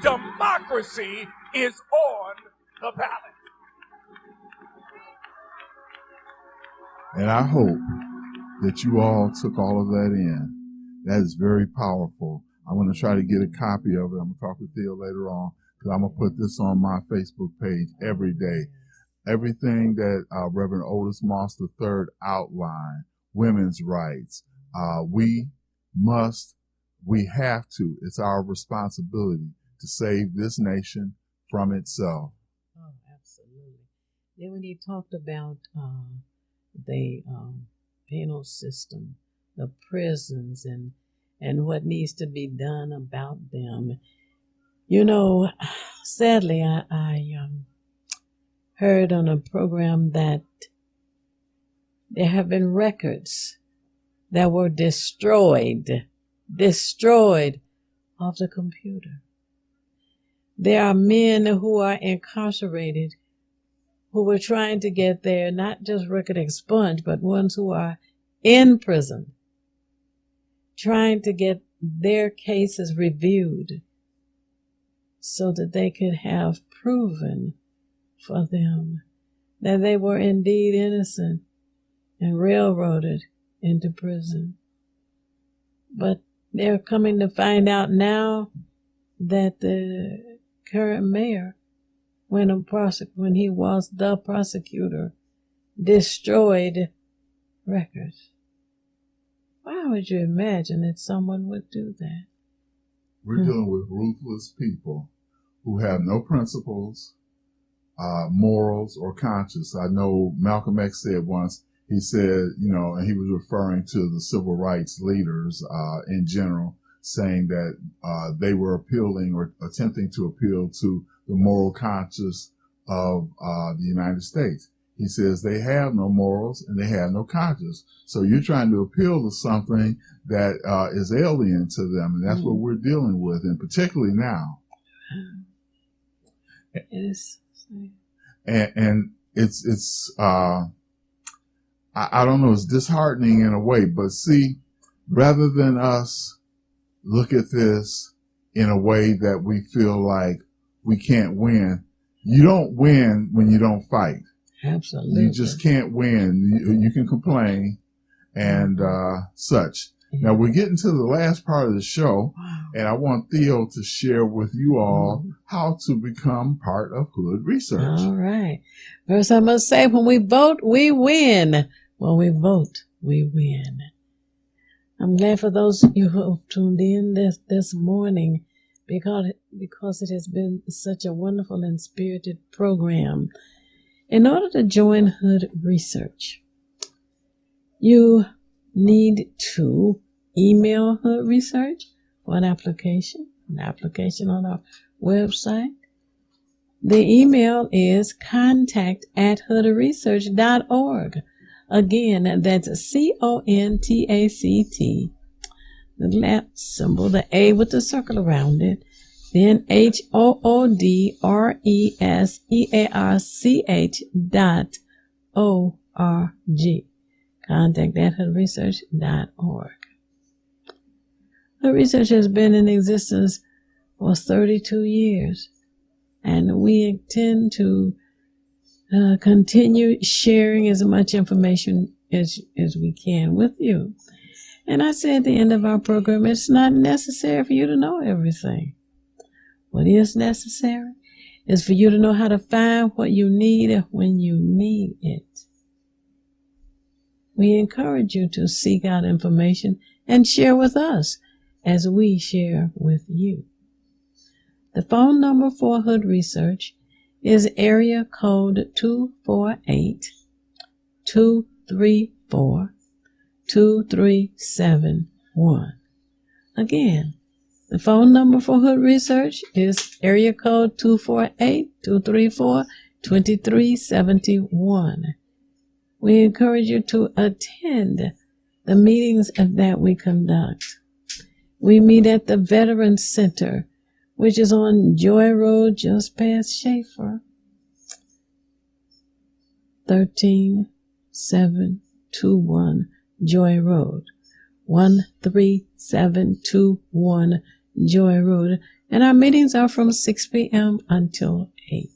Democracy is on the ballot. And I hope that you all took all of that in. That is very powerful. I'm going to try to get a copy of it. I'm going to talk with Theo later on because I'm going to put this on my Facebook page every day. Everything that Reverend Otis Moss III outlined, women's rights, we have to, it's our responsibility to save this nation from itself. Oh, absolutely. Then when he talked about the penal system, the prisons, and what needs to be done about them. You know, sadly, I heard on a program that there have been records that were destroyed off the computer. There are men who are incarcerated who were trying to get their, not just record expunged, but ones who are in prison, trying to get their cases reviewed so that they could have proven for them that they were indeed innocent and railroaded into prison. But they're coming to find out now that the current mayor, when he was the prosecutor, destroyed records. Why would you imagine that someone would do that? We're dealing with ruthless people who have no principles, morals, or conscience. I know Malcolm X said once, he said, and he was referring to the civil rights leaders in general, saying that they were appealing or attempting to appeal to the moral conscience of the United States. He says they have no morals and they have no conscience. So you're trying to appeal to something that is alien to them, and that's what we're dealing with, and particularly now. It is. And it's I don't know, it's disheartening in a way, but see, rather than us look at this in a way that we feel like we can't win, you don't win when you don't fight. Absolutely. You just can't win. You can complain and such. Now we're getting to the last part of the show, and I want Theo to share with you all how to become part of Hood Research. All right. First, I must say, when we vote, we win. When we vote, we win. I'm glad for those of you who have tuned in this morning because it has been such a wonderful and spirited program. In order to join Hood Research, you need to email Hood Research for an application on our website. The email is contact@hoodresearch.org. Again, that's CONTACT, the left symbol, the A with the circle around it, then HOODRESEARCH.org. Contact@hoodresearch.org. Hood Research has been in existence for 32 years, and we intend to continue sharing as much information as we can with you. And I say at the end of our program, it's not necessary for you to know everything. What is necessary is for you to know how to find what you need when you need it. We encourage you to seek out information and share with us as we share with you. The phone number for Hood Research is area code 248-234-2888. 2371. Again, the phone number for Hood Research is area code 248-234-2371. We encourage you to attend the meetings that we conduct. We meet at the Veterans Center, which is on Joy Road, just past Schaefer. 13721 Joy Road. 13721 Joy Road. And our meetings are from 6 p.m. until 8.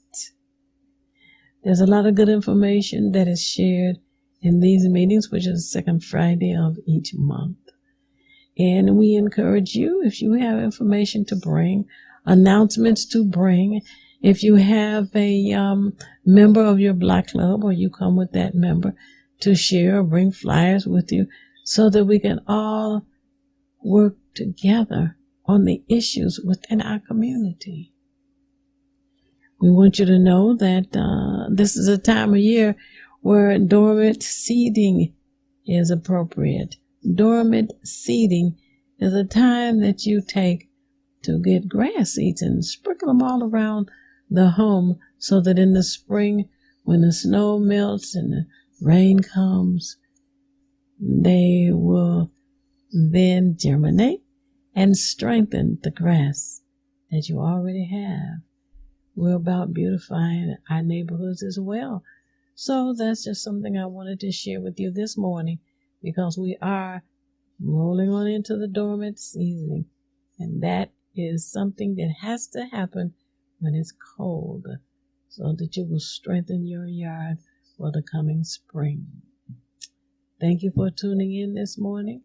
There's a lot of good information that is shared in these meetings, which is the second Friday of each month. And we encourage you, if you have information to bring, announcements to bring, if you have a member of your Black Club or you come with that member, to share or bring flyers with you so that we can all work together on the issues within our community. We want you to know that this is a time of year where dormant seeding is appropriate. Dormant seeding is a time that you take to get grass seeds and sprinkle them all around the home so that in the spring, when the snow melts and the rain comes, they will then germinate and strengthen the grass that you already have. We're about beautifying our neighborhoods as well. So that's just something I wanted to share with you this morning, because we are rolling on into the dormant season. And that is something that has to happen when it's cold, so that you will strengthen your yard for the coming spring. Thank you for tuning in this morning.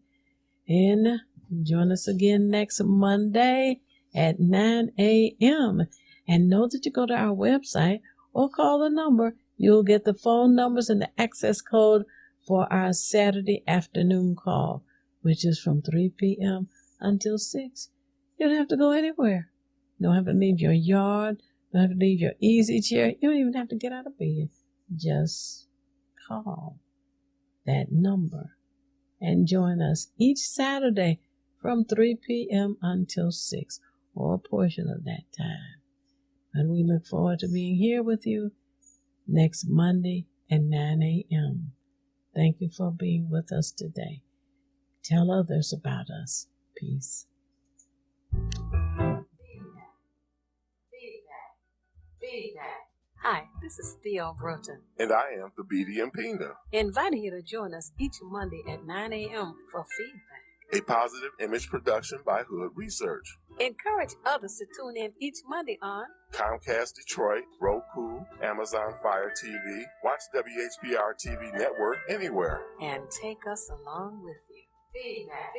And join us again next Monday at 9 a.m. And know that you go to our website or call the number. You'll get the phone numbers and the access code for our Saturday afternoon call, which is from 3 p.m. until 6. You don't have to go anywhere. You don't have to leave your yard. You don't have to leave your easy chair. You don't even have to get out of bed. Just call that number and join us each Saturday from 3 p.m. until 6, or a portion of that time. And we look forward to being here with you next Monday at 9 a.m. Thank you for being with us today. Tell others about us. Peace. Feedback. Hi, this is Theo Broughton, And I am the BDM Pina, inviting you to join us each Monday at 9 a.m. for feedback. a positive image production by Hood Research. Encourage others to tune in each Monday on Comcast Detroit, Roku, Amazon Fire TV, watch WHPR TV Network anywhere. and take us along with you. Feedback.